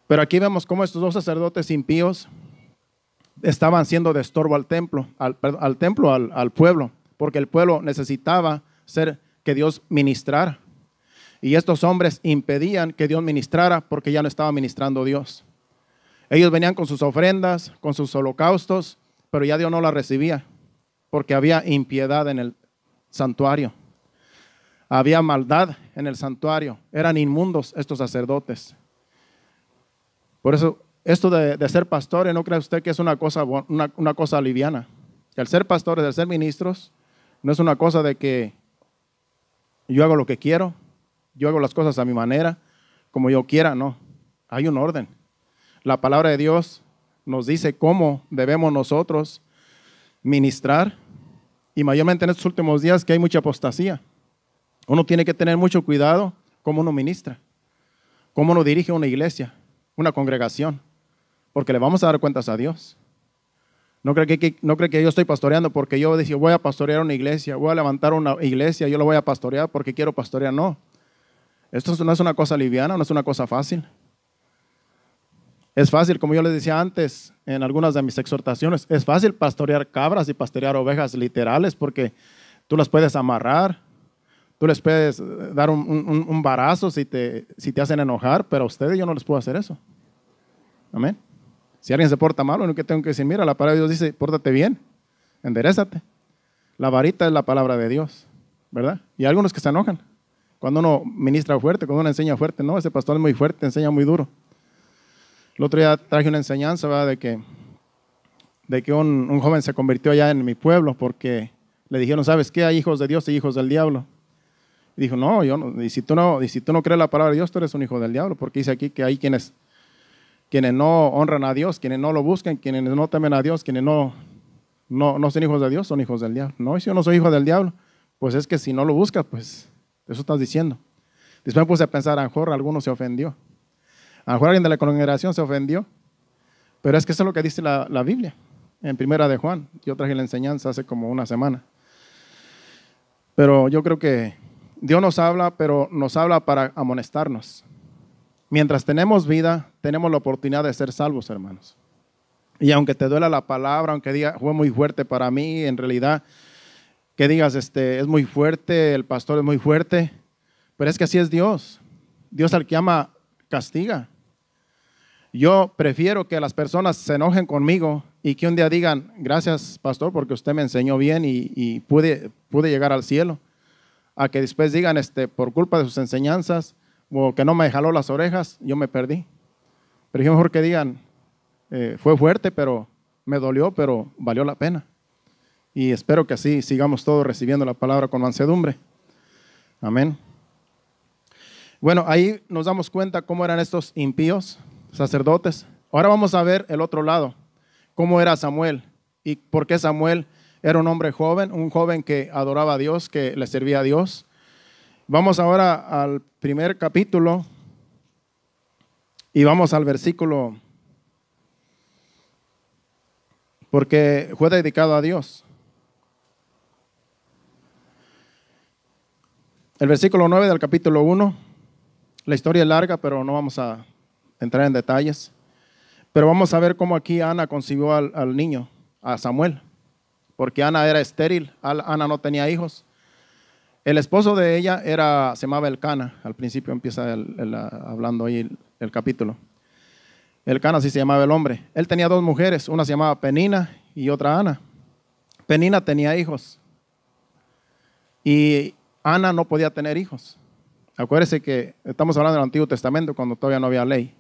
Pero aquí vemos cómo estos dos sacerdotes impíos estaban siendo de estorbo al templo, al pueblo, porque el pueblo necesitaba que Dios ministrara. Y estos hombres impedían que Dios ministrara porque ya no estaba ministrando Dios. Ellos venían con sus ofrendas, con sus holocaustos, pero ya Dios no las recibía porque había impiedad en el santuario. Había maldad en el santuario. Eran inmundos estos sacerdotes. Por eso, esto de ser pastores, ¿no cree usted que es una cosa liviana? El ser pastores, el ser ministros, no es una cosa de que yo hago lo que quiero yo hago las cosas a mi manera, como yo quiera, no. Hay un orden. La palabra de Dios nos dice cómo debemos nosotros ministrar, y mayormente en estos últimos días que hay mucha apostasía. Uno tiene que tener mucho cuidado cómo uno ministra, cómo uno dirige una iglesia, una congregación, porque le vamos a dar cuentas a Dios. No cree que yo estoy pastoreando porque yo digo, voy a pastorear una iglesia, voy a levantar una iglesia, yo lo voy a pastorear porque quiero pastorear. No, esto no es una cosa liviana, no es una cosa fácil. Es fácil, como yo les decía antes en algunas de mis exhortaciones, es fácil pastorear cabras y pastorear ovejas literales porque tú las puedes amarrar, tú les puedes dar un varazo si te hacen enojar, pero a ustedes yo no les puedo hacer eso. Amén. Si alguien se porta mal, lo único que tengo que decir, mira, la palabra de Dios dice, pórtate bien, enderezate. La varita es la palabra de Dios, ¿verdad? Y hay algunos que se enojan cuando uno ministra fuerte, cuando uno enseña fuerte. No, ese pastor es muy fuerte, enseña muy duro. El otro día traje una enseñanza, ¿verdad? de que un joven se convirtió allá en mi pueblo porque le dijeron, ¿sabes qué? Hay hijos de Dios y hijos del diablo. Y dijo, no, yo no. Y si tú no crees la palabra de Dios, tú eres un hijo del diablo, porque dice aquí que hay quienes no honran a Dios, quienes no lo buscan, quienes no temen a Dios, quienes no son hijos de Dios, son hijos del diablo. No, si yo no soy hijo del diablo, pues es que si no lo buscas, pues eso estás diciendo. Después me puse a pensar, a lo mejor alguno se ofendió. A lo mejor alguien de la congregación se ofendió, pero es que eso es lo que dice la Biblia, en Primera de Juan. Yo traje la enseñanza hace como una semana. Pero yo creo que Dios nos habla, pero nos habla para amonestarnos. Mientras tenemos vida, tenemos la oportunidad de ser salvos, hermanos. Y aunque te duela la palabra, aunque diga, fue muy fuerte para mí, en realidad, que digas, es muy fuerte, el pastor es muy fuerte, pero es que así es Dios. Dios al que ama, castiga. Yo prefiero que las personas se enojen conmigo y que un día digan, gracias, pastor, porque usted me enseñó bien y pude llegar al cielo, a que después digan, por culpa de sus enseñanzas, o que no me jaló las orejas, yo me perdí. Pero es mejor que digan, fue fuerte, pero me dolió, pero valió la pena. Y espero que así sigamos todos recibiendo la palabra con mansedumbre. Amén. Bueno, ahí nos damos cuenta cómo eran estos impíos sacerdotes. Ahora vamos a ver el otro lado, cómo era Samuel y por qué Samuel era un hombre joven, un joven que adoraba a Dios, que le servía a Dios. Vamos ahora al primer capítulo y vamos al versículo, porque fue dedicado a Dios. El versículo 9 del capítulo 1, la historia es larga, pero no vamos a entrar en detalles. Pero vamos a ver cómo aquí Ana concibió al niño, a Samuel, porque Ana era estéril, Ana no tenía hijos. El esposo de ella se llamaba Elcana. Al principio empieza hablando ahí el capítulo. Elcana sí se llamaba el hombre. Él tenía dos mujeres, una se llamaba Penina y otra Ana. Penina tenía hijos y Ana no podía tener hijos. Acuérdese que estamos hablando del Antiguo Testamento cuando todavía no había ley.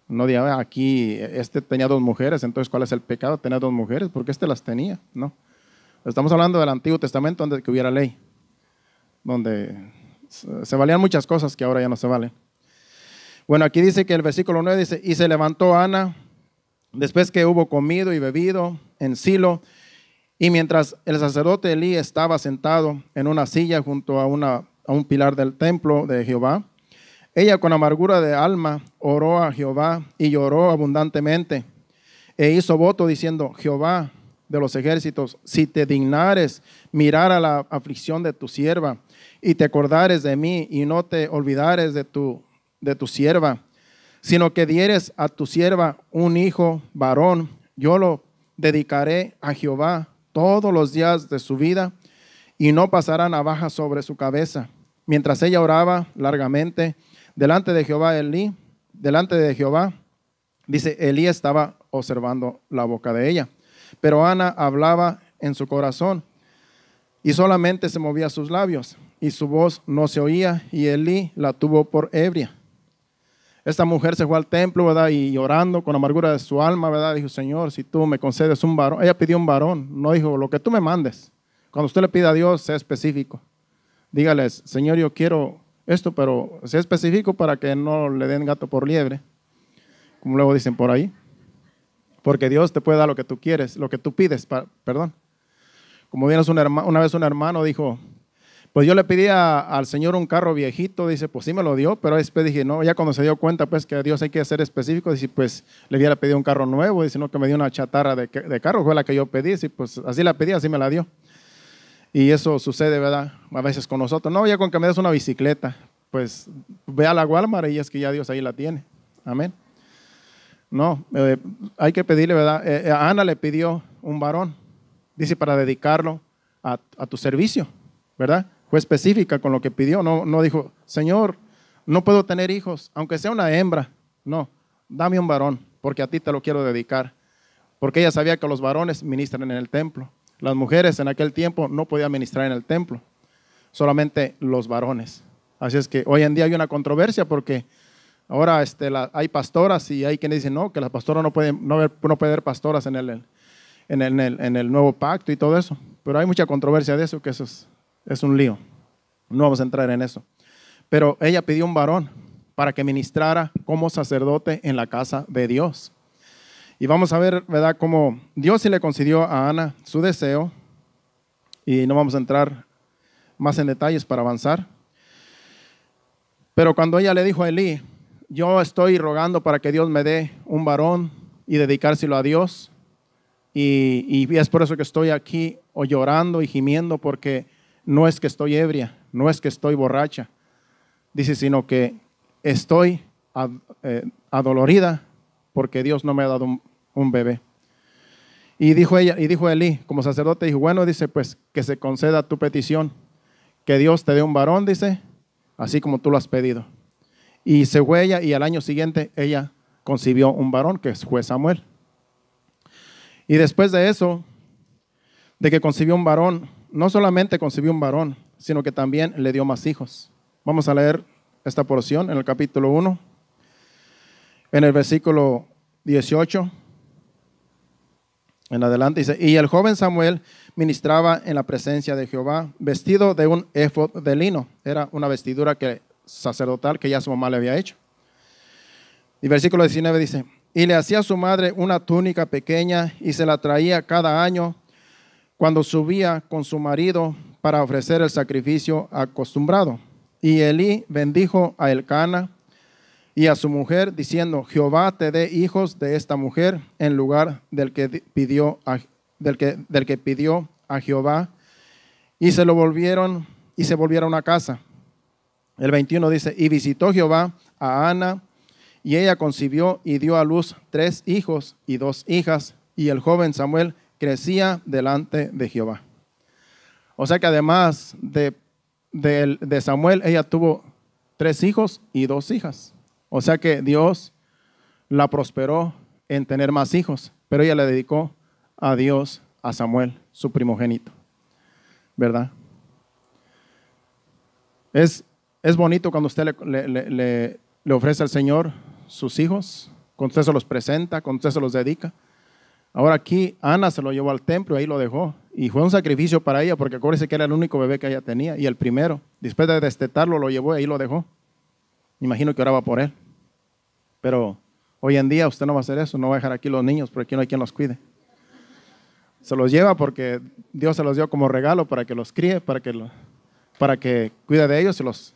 No diga, aquí tenía dos mujeres, entonces ¿cuál es el pecado? Tener dos mujeres, porque las tenía. No. Estamos hablando del Antiguo Testamento antes de que hubiera ley, donde se valían muchas cosas que ahora ya no se valen. Bueno, aquí dice que el versículo 9 dice, y se levantó Ana después que hubo comido y bebido en Silo, y mientras el sacerdote Elí estaba sentado en una silla junto a un pilar del templo de Jehová, ella con amargura de alma oró a Jehová y lloró abundantemente e hizo voto diciendo, Jehová de los ejércitos, si te dignares mirar a la aflicción de tu sierva y te acordares de mí y no te olvidares de tu sierva, sino que dieres a tu sierva un hijo varón, yo lo dedicaré a Jehová todos los días de su vida y no pasará navaja sobre su cabeza. Mientras ella oraba largamente delante de Jehová, dice, Elí estaba observando la boca de ella. Pero Ana hablaba en su corazón y solamente se movía sus labios y su voz no se oía y Elí la tuvo por ebria. Esta mujer se fue al templo, ¿verdad? Y llorando con amargura de su alma, ¿verdad? Dijo, Señor, si tú me concedes un varón. Ella pidió un varón, no dijo, lo que tú me mandes. Cuando usted le pida a Dios, sea específico. Dígales, Señor, yo quiero esto, pero sea específico para que no le den gato por liebre, como luego dicen por ahí. Porque Dios te puede dar lo que tú quieres, lo que tú pides, perdón. Como vienes una vez un hermano dijo, pues yo le pedí al Señor un carro viejito, dice, pues sí me lo dio, pero después dije, no, ya cuando se dio cuenta pues que a Dios hay que ser específico, dice, pues le hubiera pedido un carro nuevo, dice, no, que me dio una chatarra de carro, fue la que yo pedí, dice, pues así la pedí, así me la dio. Y eso sucede, ¿verdad? A veces con nosotros, no, ya con que me des una bicicleta, pues ve a la Walmart y es que ya Dios ahí la tiene, amén. No, hay que pedirle, ¿verdad? A Ana le pidió un varón, dice, para dedicarlo a tu servicio, ¿verdad? Fue específica con lo que pidió, no dijo, Señor, no puedo tener hijos, aunque sea una hembra. No, dame un varón, porque a ti te lo quiero dedicar. Porque ella sabía que los varones ministran en el templo. Las mujeres en aquel tiempo no podían ministrar en el templo, solamente los varones. Así es que hoy en día hay una controversia porque ahora hay pastoras y hay quienes dicen no, que las pastoras no puede haber pastoras en el nuevo pacto y todo eso. Pero hay mucha controversia de eso, que eso es un lío. No vamos a entrar en eso. Pero ella pidió un varón para que ministrara como sacerdote en la casa de Dios. Y vamos a ver, ¿verdad?, cómo Dios sí le concedió a Ana su deseo. Y no vamos a entrar más en detalles para avanzar. Pero cuando ella le dijo a Elí, yo estoy rogando para que Dios me dé un varón y dedicárselo a Dios. Y es por eso que estoy aquí o llorando y gimiendo, porque no es que estoy ebria, no es que estoy borracha. Dice, sino que estoy adolorida porque Dios no me ha dado un bebé. Y dijo Elí, como sacerdote, dijo, bueno, dice, pues que se conceda tu petición, que Dios te dé un varón, dice, así como tú lo has pedido. Y se fue ella, y al año siguiente ella concibió un varón, que fue Samuel. Y después de eso, de que concibió un varón, no solamente concibió un varón, sino que también le dio más hijos. Vamos a leer esta porción en el capítulo 1, en el versículo 18. En adelante dice, y el joven Samuel ministraba en la presencia de Jehová, vestido de un éfod de lino. Era una vestidura sacerdotal que ya su mamá le había hecho. Y versículo 19 dice, y le hacía a su madre una túnica pequeña y se la traía cada año cuando subía con su marido para ofrecer el sacrificio acostumbrado. Y Elí bendijo a Elcana y a su mujer, diciendo, Jehová te dé hijos de esta mujer en lugar del que pidió a Jehová. Y se volvieron a casa. El 21 dice, y visitó Jehová a Ana, y ella concibió y dio a luz 3 hijos y 2 hijas, y el joven Samuel crecía delante de Jehová. O sea que además de Samuel, ella tuvo 3 hijos y 2 hijas. O sea que Dios la prosperó en tener más hijos, pero ella le dedicó a Dios a Samuel, su primogénito, ¿verdad? Es bonito cuando usted le ofrece al Señor sus hijos, cuando usted se los presenta, cuando usted se los dedica. Ahora aquí Ana se lo llevó al templo y ahí lo dejó. Y fue un sacrificio para ella, porque acuérdese que era el único bebé que ella tenía y el primero. Después de destetarlo, lo llevó y ahí lo dejó. Me imagino que oraba por él. Pero hoy en día usted no va a hacer eso, no va a dejar aquí los niños, porque aquí no hay quien los cuide. Se los lleva porque Dios se los dio como regalo para que los críe, para que cuide de ellos y los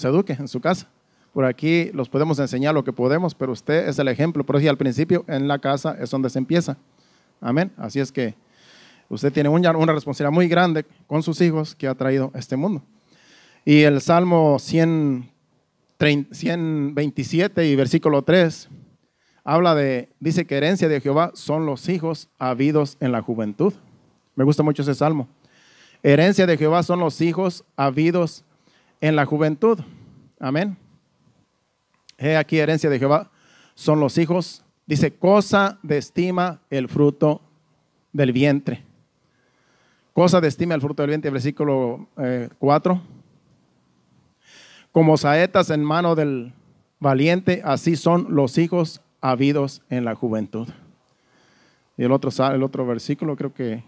eduque en su casa. Por aquí los podemos enseñar lo que podemos, pero usted es el ejemplo. Pero sí, al principio en la casa es donde se empieza. Amén. Así es que usted tiene una responsabilidad muy grande con sus hijos que ha traído a este mundo. Y el Salmo 127 y versículo 3 dice que herencia de Jehová son los hijos habidos en la juventud. Me gusta mucho ese salmo. Herencia de Jehová son los hijos habidos en la juventud. Amén. He aquí, herencia de Jehová son los hijos. Dice, cosa de estima el fruto del vientre. Cosa de estima el fruto del vientre, versículo 4. Como saetas en mano del valiente, así son los hijos habidos en la juventud. Y el otro versículo, creo que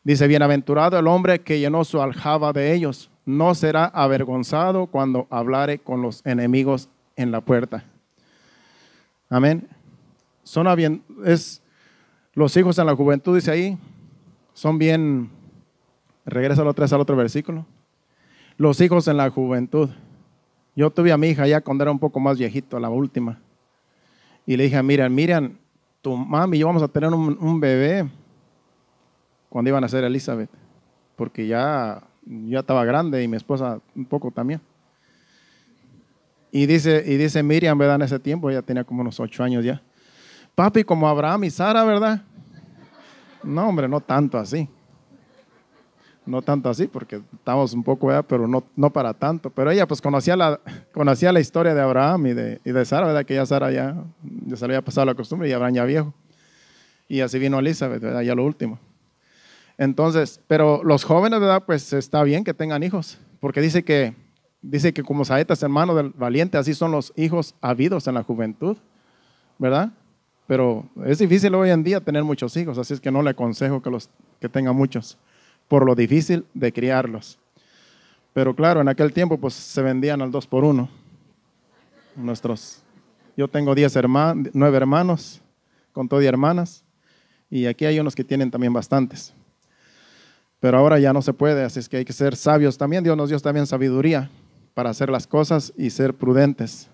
Dice, bienaventurado el hombre que llenó su aljaba de ellos, no será avergonzado cuando hablare con los enemigos en la puerta. Amén. Los hijos en la juventud, dice ahí, son bien, regresa otra vez al otro versículo. Los hijos en la juventud. Yo tuve a mi hija ya cuando era un poco más viejito, la última. Y le dije a Miriam, tu mami y yo vamos a tener un bebé cuando iban a ser Elizabeth, porque ya estaba grande y mi esposa un poco también. Y dice Miriam, ¿verdad? En ese tiempo ella tenía como unos 8 años ya. Papi, como Abraham y Sara, ¿verdad? No, hombre, no tanto así. No tanto así, porque estamos un poco, ¿verdad? Pero no para tanto. Pero ella pues conocía la historia de Abraham y de Sara, ¿verdad? Que ya Sara ya se le había pasado la costumbre y Abraham ya viejo. Y así vino Elizabeth, ¿verdad? Ya lo último. Entonces, pero los jóvenes, ¿verdad? Pues está bien que tengan hijos, porque dice que como saetas en mano del valiente, así son los hijos habidos en la juventud, ¿verdad? Pero es difícil hoy en día tener muchos hijos, así es que no le aconsejo que tenga muchos, por lo difícil de criarlos. Pero claro, en aquel tiempo pues se vendían al 2 por 1. Yo tengo 9 hermanos, con todo y hermanas, y aquí hay unos que tienen también bastantes. Pero ahora ya no se puede, así es que hay que ser sabios también. Dios nos dio también sabiduría para hacer las cosas y ser prudentes.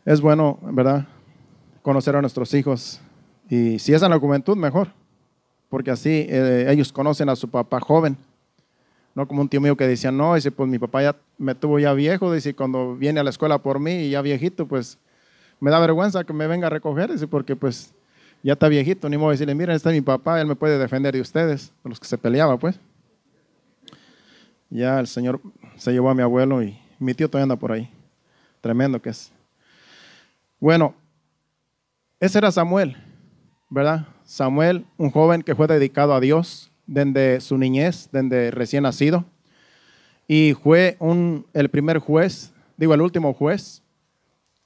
Es bueno, ¿verdad?, conocer a nuestros hijos. Y si es en la juventud, mejor. Porque así ellos conocen a su papá joven. No como un tío mío que decía, no, dice, pues mi papá ya me tuvo ya viejo. Dice, cuando viene a la escuela por mí y ya viejito, pues me da vergüenza que me venga a recoger. Dice, porque pues ya está viejito, ni modo de decirle, miren, este es mi papá, él me puede defender de ustedes, de los que se peleaba, pues. Ya el Señor se llevó a mi abuelo y mi tío todavía anda por ahí. Tremendo que es. Bueno, ese era Samuel, ¿verdad? Samuel, un joven que fue dedicado a Dios desde su niñez, desde recién nacido. Y fue el último juez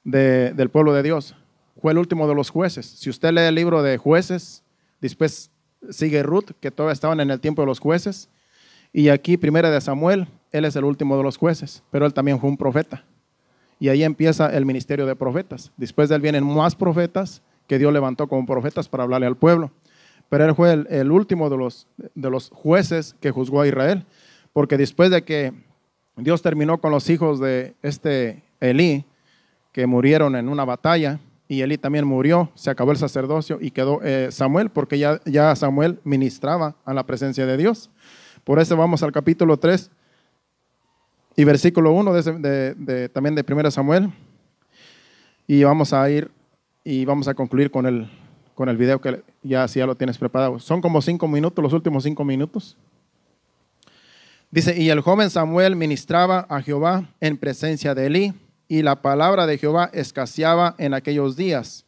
del pueblo de Dios. Fue el último de los jueces. Si usted lee el libro de Jueces, después sigue Ruth, que todavía estaban en el tiempo de los jueces. Y aquí, primera de Samuel, él es el último de los jueces, pero él también fue un profeta. Y ahí empieza el ministerio de profetas. Después de él vienen más profetas que Dios levantó como profetas para hablarle al pueblo. Pero él fue el último de los jueces que juzgó a Israel. Porque después de que Dios terminó con los hijos de Elí, que murieron en una batalla, y Elí también murió, se acabó el sacerdocio y quedó Samuel, porque ya Samuel ministraba a la presencia de Dios. Por eso vamos al capítulo 3 y versículo 1 también de 1 Samuel. Y vamos a ir y vamos a concluir con el video que ya lo tienes preparado. Son como 5 minutos, los últimos 5 minutos. Dice, y el joven Samuel ministraba a Jehová en presencia de Elí, y la palabra de Jehová escaseaba en aquellos días.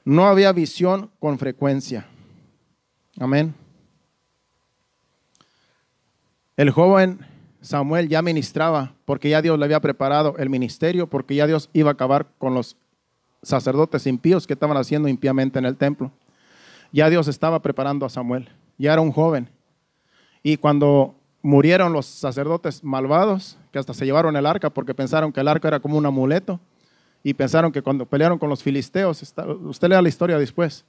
No había visión con frecuencia. Amén. El joven Samuel ya ministraba porque ya Dios le había preparado el ministerio, porque ya Dios iba a acabar con los sacerdotes impíos que estaban haciendo impíamente en el templo. Ya Dios estaba preparando a Samuel. Ya era un joven. Y cuando murieron los sacerdotes malvados, que hasta se llevaron el arca porque pensaron que el arca era como un amuleto, y pensaron que cuando pelearon con los filisteos, usted lea la historia después,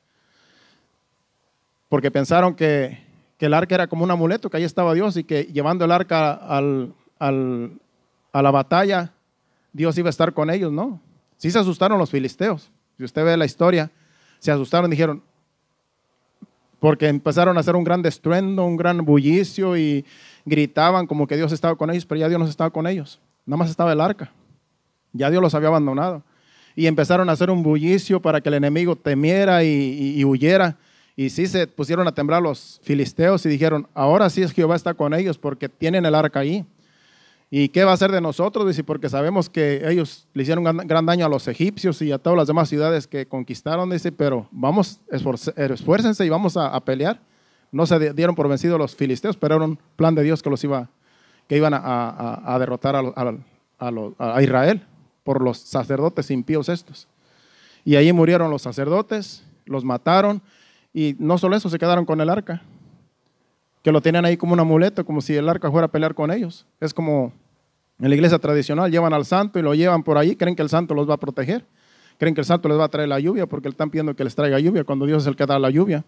porque pensaron que el arca era como un amuleto, que ahí estaba Dios, y que llevando el arca a la batalla, Dios iba a estar con ellos. No, sí se asustaron los filisteos. Si usted ve la historia, se asustaron, dijeron, porque empezaron a hacer un gran estruendo, un gran bullicio, y gritaban como que Dios estaba con ellos, pero ya Dios no estaba con ellos, nada más estaba el arca, ya Dios los había abandonado, y empezaron a hacer un bullicio para que el enemigo temiera y huyera, y sí se pusieron a temblar los filisteos y dijeron, ahora sí es que Jehová está con ellos porque tienen el arca ahí, y ¿qué va a hacer de nosotros? Dice, porque sabemos que ellos le hicieron gran daño a los egipcios y a todas las demás ciudades que conquistaron, dice, pero vamos, esfuércense y vamos a pelear. No se dieron por vencidos los filisteos, pero era un plan de Dios que iban a derrotar a Israel por los sacerdotes impíos estos. Y allí murieron los sacerdotes, los mataron, Y no solo eso, se quedaron con el arca, que lo tenían ahí como un amuleto, como si el arca fuera a pelear con ellos. Es como en la iglesia tradicional, llevan al santo y lo llevan por ahí, creen que el santo los va a proteger, creen que el santo les va a traer la lluvia, porque están pidiendo que les traiga lluvia cuando Dios es el que da la lluvia.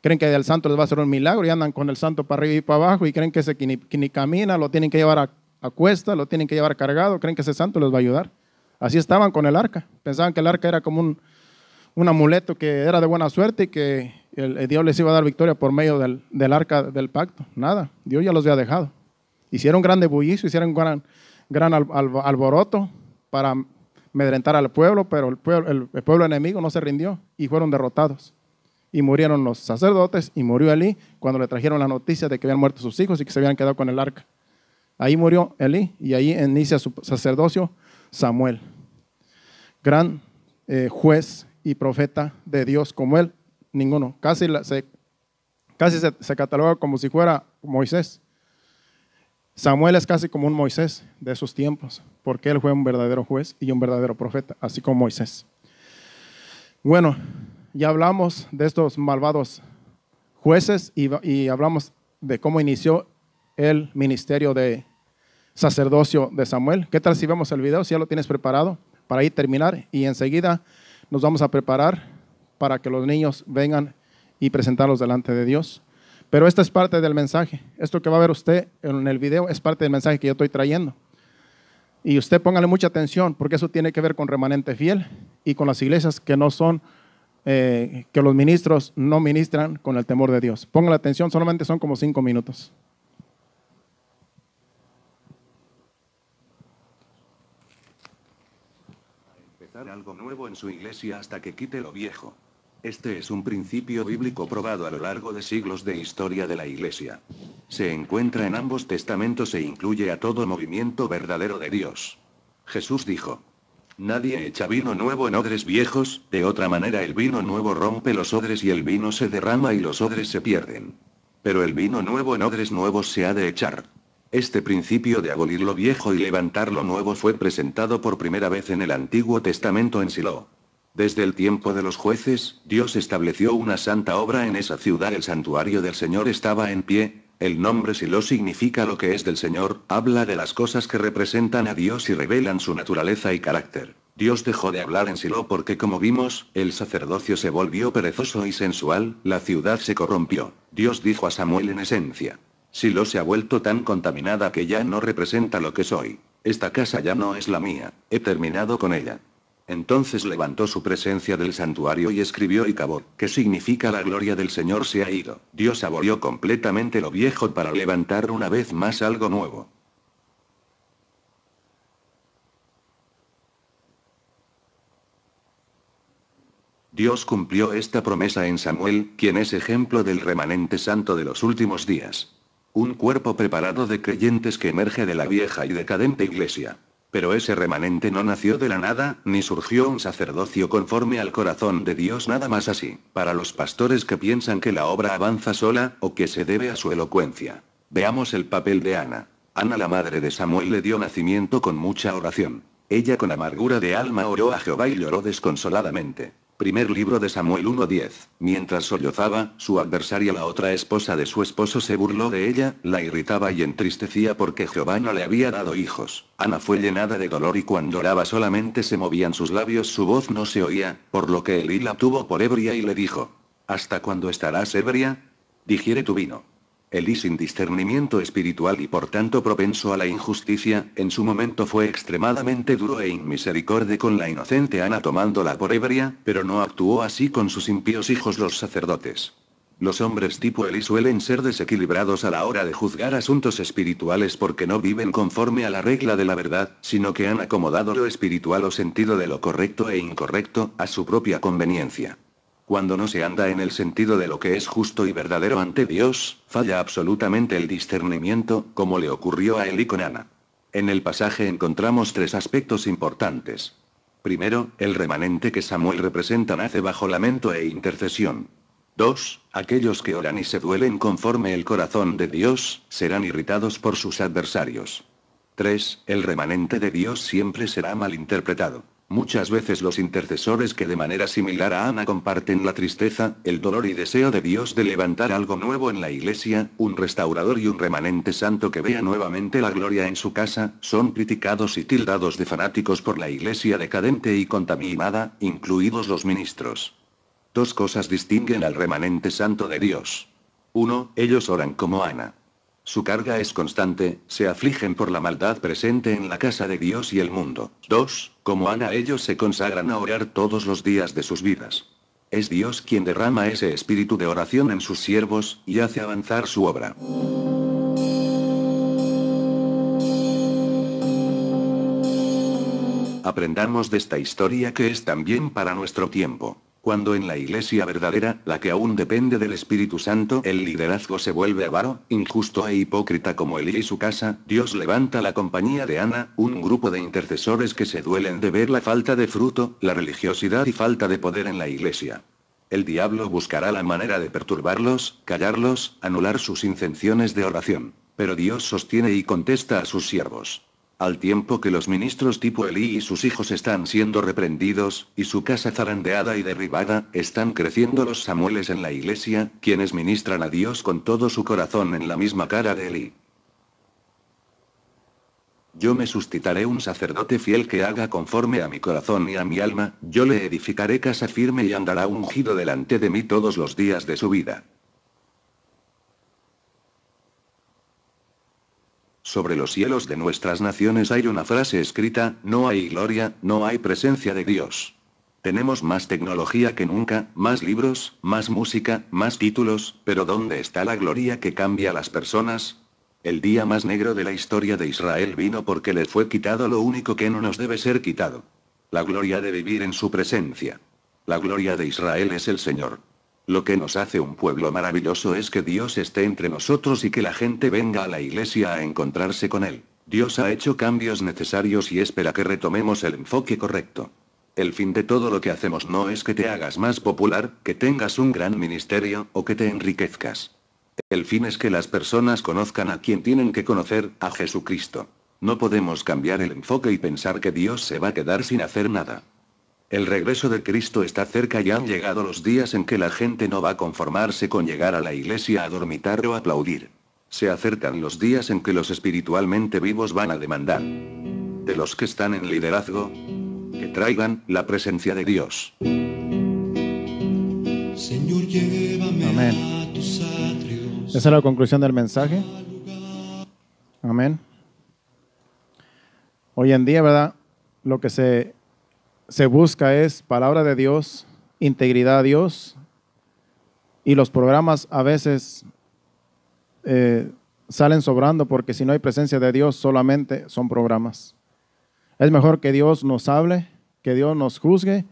Creen que el santo les va a hacer un milagro y andan con el santo para arriba y para abajo y creen que ese que ni camina, lo tienen que llevar a cuesta, lo tienen que llevar cargado, creen que ese santo les va a ayudar. Así estaban con el arca, pensaban que el arca era como un amuleto que era de buena suerte y que el Dios les iba a dar victoria por medio del arca del pacto. Nada, Dios ya los había dejado. Hicieron grande bullicio, hicieron gran alboroto para amedrentar al pueblo, pero el pueblo enemigo no se rindió y fueron derrotados. Y murieron los sacerdotes y murió Elí cuando le trajeron la noticia de que habían muerto sus hijos y que se habían quedado con el arca. Ahí murió Elí y ahí inicia su sacerdocio Samuel. Gran juez y profeta de Dios como él, ninguno. Casi se cataloga como si fuera Moisés. Samuel es casi como un Moisés de esos tiempos, porque él fue un verdadero juez y un verdadero profeta, así como Moisés. Bueno, ya hablamos de estos malvados jueces y hablamos de cómo inició el ministerio de sacerdocio de Samuel. ¿Qué tal si vemos el video, si ya lo tienes preparado para ahí terminar? Y enseguida nos vamos a preparar para que los niños vengan y presentarlos delante de Dios. Pero esta es parte del mensaje. Esto que va a ver usted en el video es parte del mensaje que yo estoy trayendo. Y usted póngale mucha atención porque eso tiene que ver con remanente fiel y con las iglesias que no son, que los ministros no ministran con el temor de Dios. Póngale atención, solamente son como 5 minutos. Empezar algo nuevo en su iglesia hasta que quite lo viejo. Este es un principio bíblico probado a lo largo de siglos de historia de la iglesia. Se encuentra en ambos testamentos e incluye a todo movimiento verdadero de Dios. Jesús dijo: nadie echa vino nuevo en odres viejos, de otra manera el vino nuevo rompe los odres y el vino se derrama y los odres se pierden. Pero el vino nuevo en odres nuevos se ha de echar. Este principio de abolir lo viejo y levantar lo nuevo fue presentado por primera vez en el Antiguo Testamento en Silo. Desde el tiempo de los jueces, Dios estableció una santa obra en esa ciudad. El santuario del Señor estaba en pie. El nombre Silo significa lo que es del Señor, habla de las cosas que representan a Dios y revelan su naturaleza y carácter. Dios dejó de hablar en Silo porque, como vimos, el sacerdocio se volvió perezoso y sensual, la ciudad se corrompió. Dios dijo a Samuel en esencia: Silo se ha vuelto tan contaminada que ya no representa lo que soy. Esta casa ya no es la mía, he terminado con ella. Entonces levantó su presencia del santuario y escribió Icabod, que significa la gloria del Señor se ha ido. Dios abolió completamente lo viejo para levantar una vez más algo nuevo. Dios cumplió esta promesa en Samuel, quien es ejemplo del remanente santo de los últimos días. Un cuerpo preparado de creyentes que emerge de la vieja y decadente iglesia. Pero ese remanente no nació de la nada, ni surgió un sacerdocio conforme al corazón de Dios nada más así, para los pastores que piensan que la obra avanza sola, o que se debe a su elocuencia. Veamos el papel de Ana. Ana, la madre de Samuel, le dio nacimiento con mucha oración. Ella con amargura de alma oró a Jehová y lloró desconsoladamente. Primer libro de Samuel 1:10. Mientras sollozaba, su adversaria, la otra esposa de su esposo, se burló de ella, la irritaba y entristecía porque Jehová no le había dado hijos. Ana fue llenada de dolor y cuando oraba solamente se movían sus labios, su voz no se oía, por lo que Elí la tuvo por ebria y le dijo: ¿hasta cuándo estarás ebria? Digiere tu vino. Elí, sin discernimiento espiritual y por tanto propenso a la injusticia, en su momento fue extremadamente duro e inmisericorde con la inocente Ana tomándola por ebria, pero no actuó así con sus impíos hijos los sacerdotes. Los hombres tipo Elí suelen ser desequilibrados a la hora de juzgar asuntos espirituales porque no viven conforme a la regla de la verdad, sino que han acomodado lo espiritual o sentido de lo correcto e incorrecto, a su propia conveniencia. Cuando no se anda en el sentido de lo que es justo y verdadero ante Dios, falla absolutamente el discernimiento, como le ocurrió a Elí con Ana. En el pasaje encontramos 3 aspectos importantes. Primero, el remanente que Samuel representa nace bajo lamento e intercesión. 2. Aquellos que oran y se duelen conforme el corazón de Dios, serán irritados por sus adversarios. 3. El remanente de Dios siempre será malinterpretado. Muchas veces los intercesores que de manera similar a Ana comparten la tristeza, el dolor y deseo de Dios de levantar algo nuevo en la iglesia, un restaurador y un remanente santo que vea nuevamente la gloria en su casa, son criticados y tildados de fanáticos por la iglesia decadente y contaminada, incluidos los ministros. Dos cosas distinguen al remanente santo de Dios. 1. Ellos oran como Ana. Su carga es constante, se afligen por la maldad presente en la casa de Dios y el mundo. 2. Como Ana, ellos se consagran a orar todos los días de sus vidas. Es Dios quien derrama ese espíritu de oración en sus siervos, y hace avanzar su obra. Aprendamos de esta historia que es también para nuestro tiempo. Cuando en la iglesia verdadera, la que aún depende del Espíritu Santo, el liderazgo se vuelve avaro, injusto e hipócrita como Elí y su casa, Dios levanta la compañía de Ana, un grupo de intercesores que se duelen de ver la falta de fruto, la religiosidad y falta de poder en la iglesia. El diablo buscará la manera de perturbarlos, callarlos, anular sus intenciones de oración. Pero Dios sostiene y contesta a sus siervos. Al tiempo que los ministros tipo Elí y sus hijos están siendo reprendidos, y su casa zarandeada y derribada, están creciendo los Samueles en la iglesia, quienes ministran a Dios con todo su corazón en la misma cara de Elí. Yo me suscitaré un sacerdote fiel que haga conforme a mi corazón y a mi alma, yo le edificaré casa firme y andará ungido delante de mí todos los días de su vida. Sobre los cielos de nuestras naciones hay una frase escrita: no hay gloria, no hay presencia de Dios. Tenemos más tecnología que nunca, más libros, más música, más títulos, pero ¿dónde está la gloria que cambia a las personas? El día más negro de la historia de Israel vino porque les fue quitado lo único que no nos debe ser quitado. La gloria de vivir en su presencia. La gloria de Israel es el Señor. Lo que nos hace un pueblo maravilloso es que Dios esté entre nosotros y que la gente venga a la iglesia a encontrarse con Él. Dios ha hecho cambios necesarios y espera que retomemos el enfoque correcto. El fin de todo lo que hacemos no es que te hagas más popular, que tengas un gran ministerio, o que te enriquezcas. El fin es que las personas conozcan a quien tienen que conocer, a Jesucristo. No podemos cambiar el enfoque y pensar que Dios se va a quedar sin hacer nada. El regreso de Cristo está cerca y han llegado los días en que la gente no va a conformarse con llegar a la iglesia a dormitar o aplaudir. Se acercan los días en que los espiritualmente vivos van a demandar de los que están en liderazgo que traigan la presencia de Dios. Señor, llévame Amén. a tus atrios. Esa es la conclusión del mensaje. Amén. Hoy en día, ¿verdad? Lo que se busca es palabra de Dios, integridad a Dios, y los programas a veces salen sobrando porque si no hay presencia de Dios solamente son programas. Es mejor que Dios nos hable, que Dios nos juzgue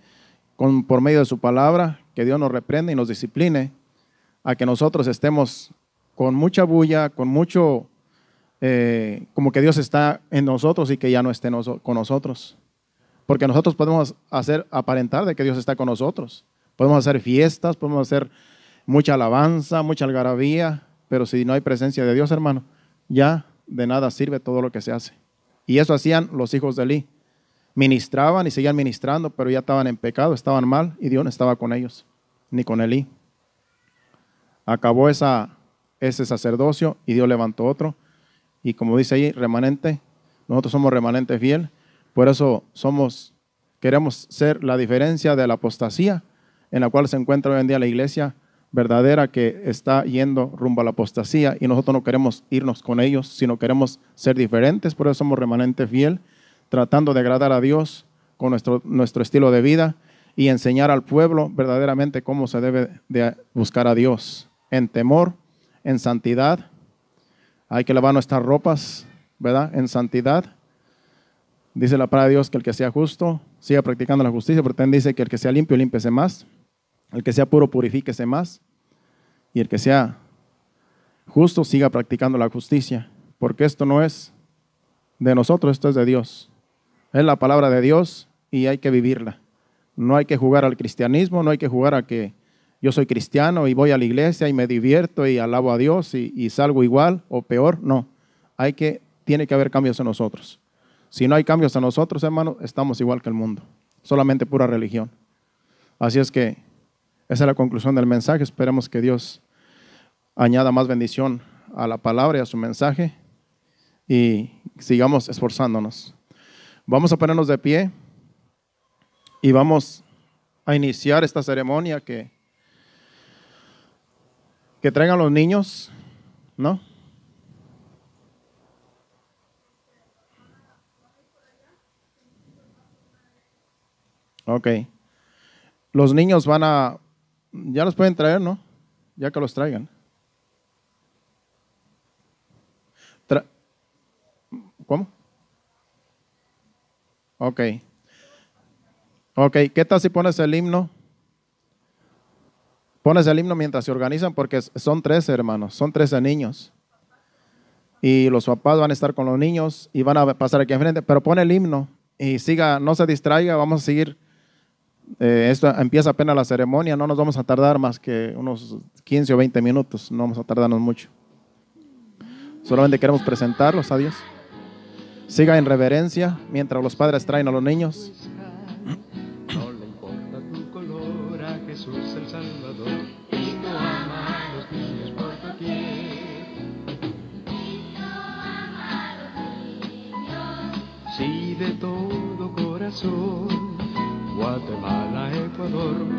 por medio de su palabra, que Dios nos reprenda y nos discipline, a que nosotros estemos con mucha bulla, con mucho, como que Dios está en nosotros y que ya no esté con nosotros. Porque nosotros podemos aparentar de que Dios está con nosotros. Podemos hacer fiestas, podemos hacer mucha alabanza, mucha algarabía, pero si no hay presencia de Dios, hermano, ya de nada sirve todo lo que se hace. Y eso hacían los hijos de Elí. Ministraban y seguían ministrando, pero ya estaban en pecado, estaban mal, y Dios no estaba con ellos, ni con Elí. Acabó ese sacerdocio y Dios levantó otro. Y como dice ahí, remanente, nosotros somos remanente fiel. Por eso queremos ser la diferencia de la apostasía en la cual se encuentra hoy en día la iglesia verdadera que está yendo rumbo a la apostasía, y nosotros no queremos irnos con ellos, sino queremos ser diferentes. Por eso somos remanente fiel, tratando de agradar a Dios con nuestro estilo de vida y enseñar al pueblo verdaderamente cómo se debe de buscar a Dios, en temor, en santidad. Hay que lavar nuestras ropas, ¿verdad? En santidad. Dice la palabra de Dios que el que sea justo siga practicando la justicia, pero también dice que el que sea limpio, límpiese más. El que sea puro, purifíquese más. Y el que sea justo, siga practicando la justicia. Porque esto no es de nosotros, esto es de Dios. Es la palabra de Dios y hay que vivirla. No hay que jugar al cristianismo, no hay que jugar a que yo soy cristiano y voy a la iglesia y me divierto y alabo a Dios y salgo igual o peor. No, tiene que haber cambios en nosotros. Si no hay cambios en nosotros, hermano, estamos igual que el mundo. solamente pura religión. Así es que esa es la conclusión del mensaje. Esperemos que Dios añada más bendición a la palabra y a su mensaje y sigamos esforzándonos. Vamos a ponernos de pie y vamos a iniciar esta ceremonia que traigan los niños, ¿no? Ok. Los niños ya los pueden traer, ¿no? Ya que los traigan. ¿Cómo? Ok. Ok, ¿qué tal si pones el himno? Pones el himno mientras se organizan porque son 13 hermanos, son 13 niños. Y los papás van a estar con los niños y van a pasar aquí enfrente, pero pon el himno y siga, no se distraiga, vamos a seguir. Esto empieza apenas la ceremonia, no nos vamos a tardar más que unos 15 o 20 minutos, no vamos a tardarnos mucho. Solamente queremos presentarlos a Dios. Siga en reverencia mientras los padres traen a los niños. No le importa tu color, a Jesús el Salvador, y no ama a los niños por doquier. Sí, de todo corazón, Guatemala, Ecuador.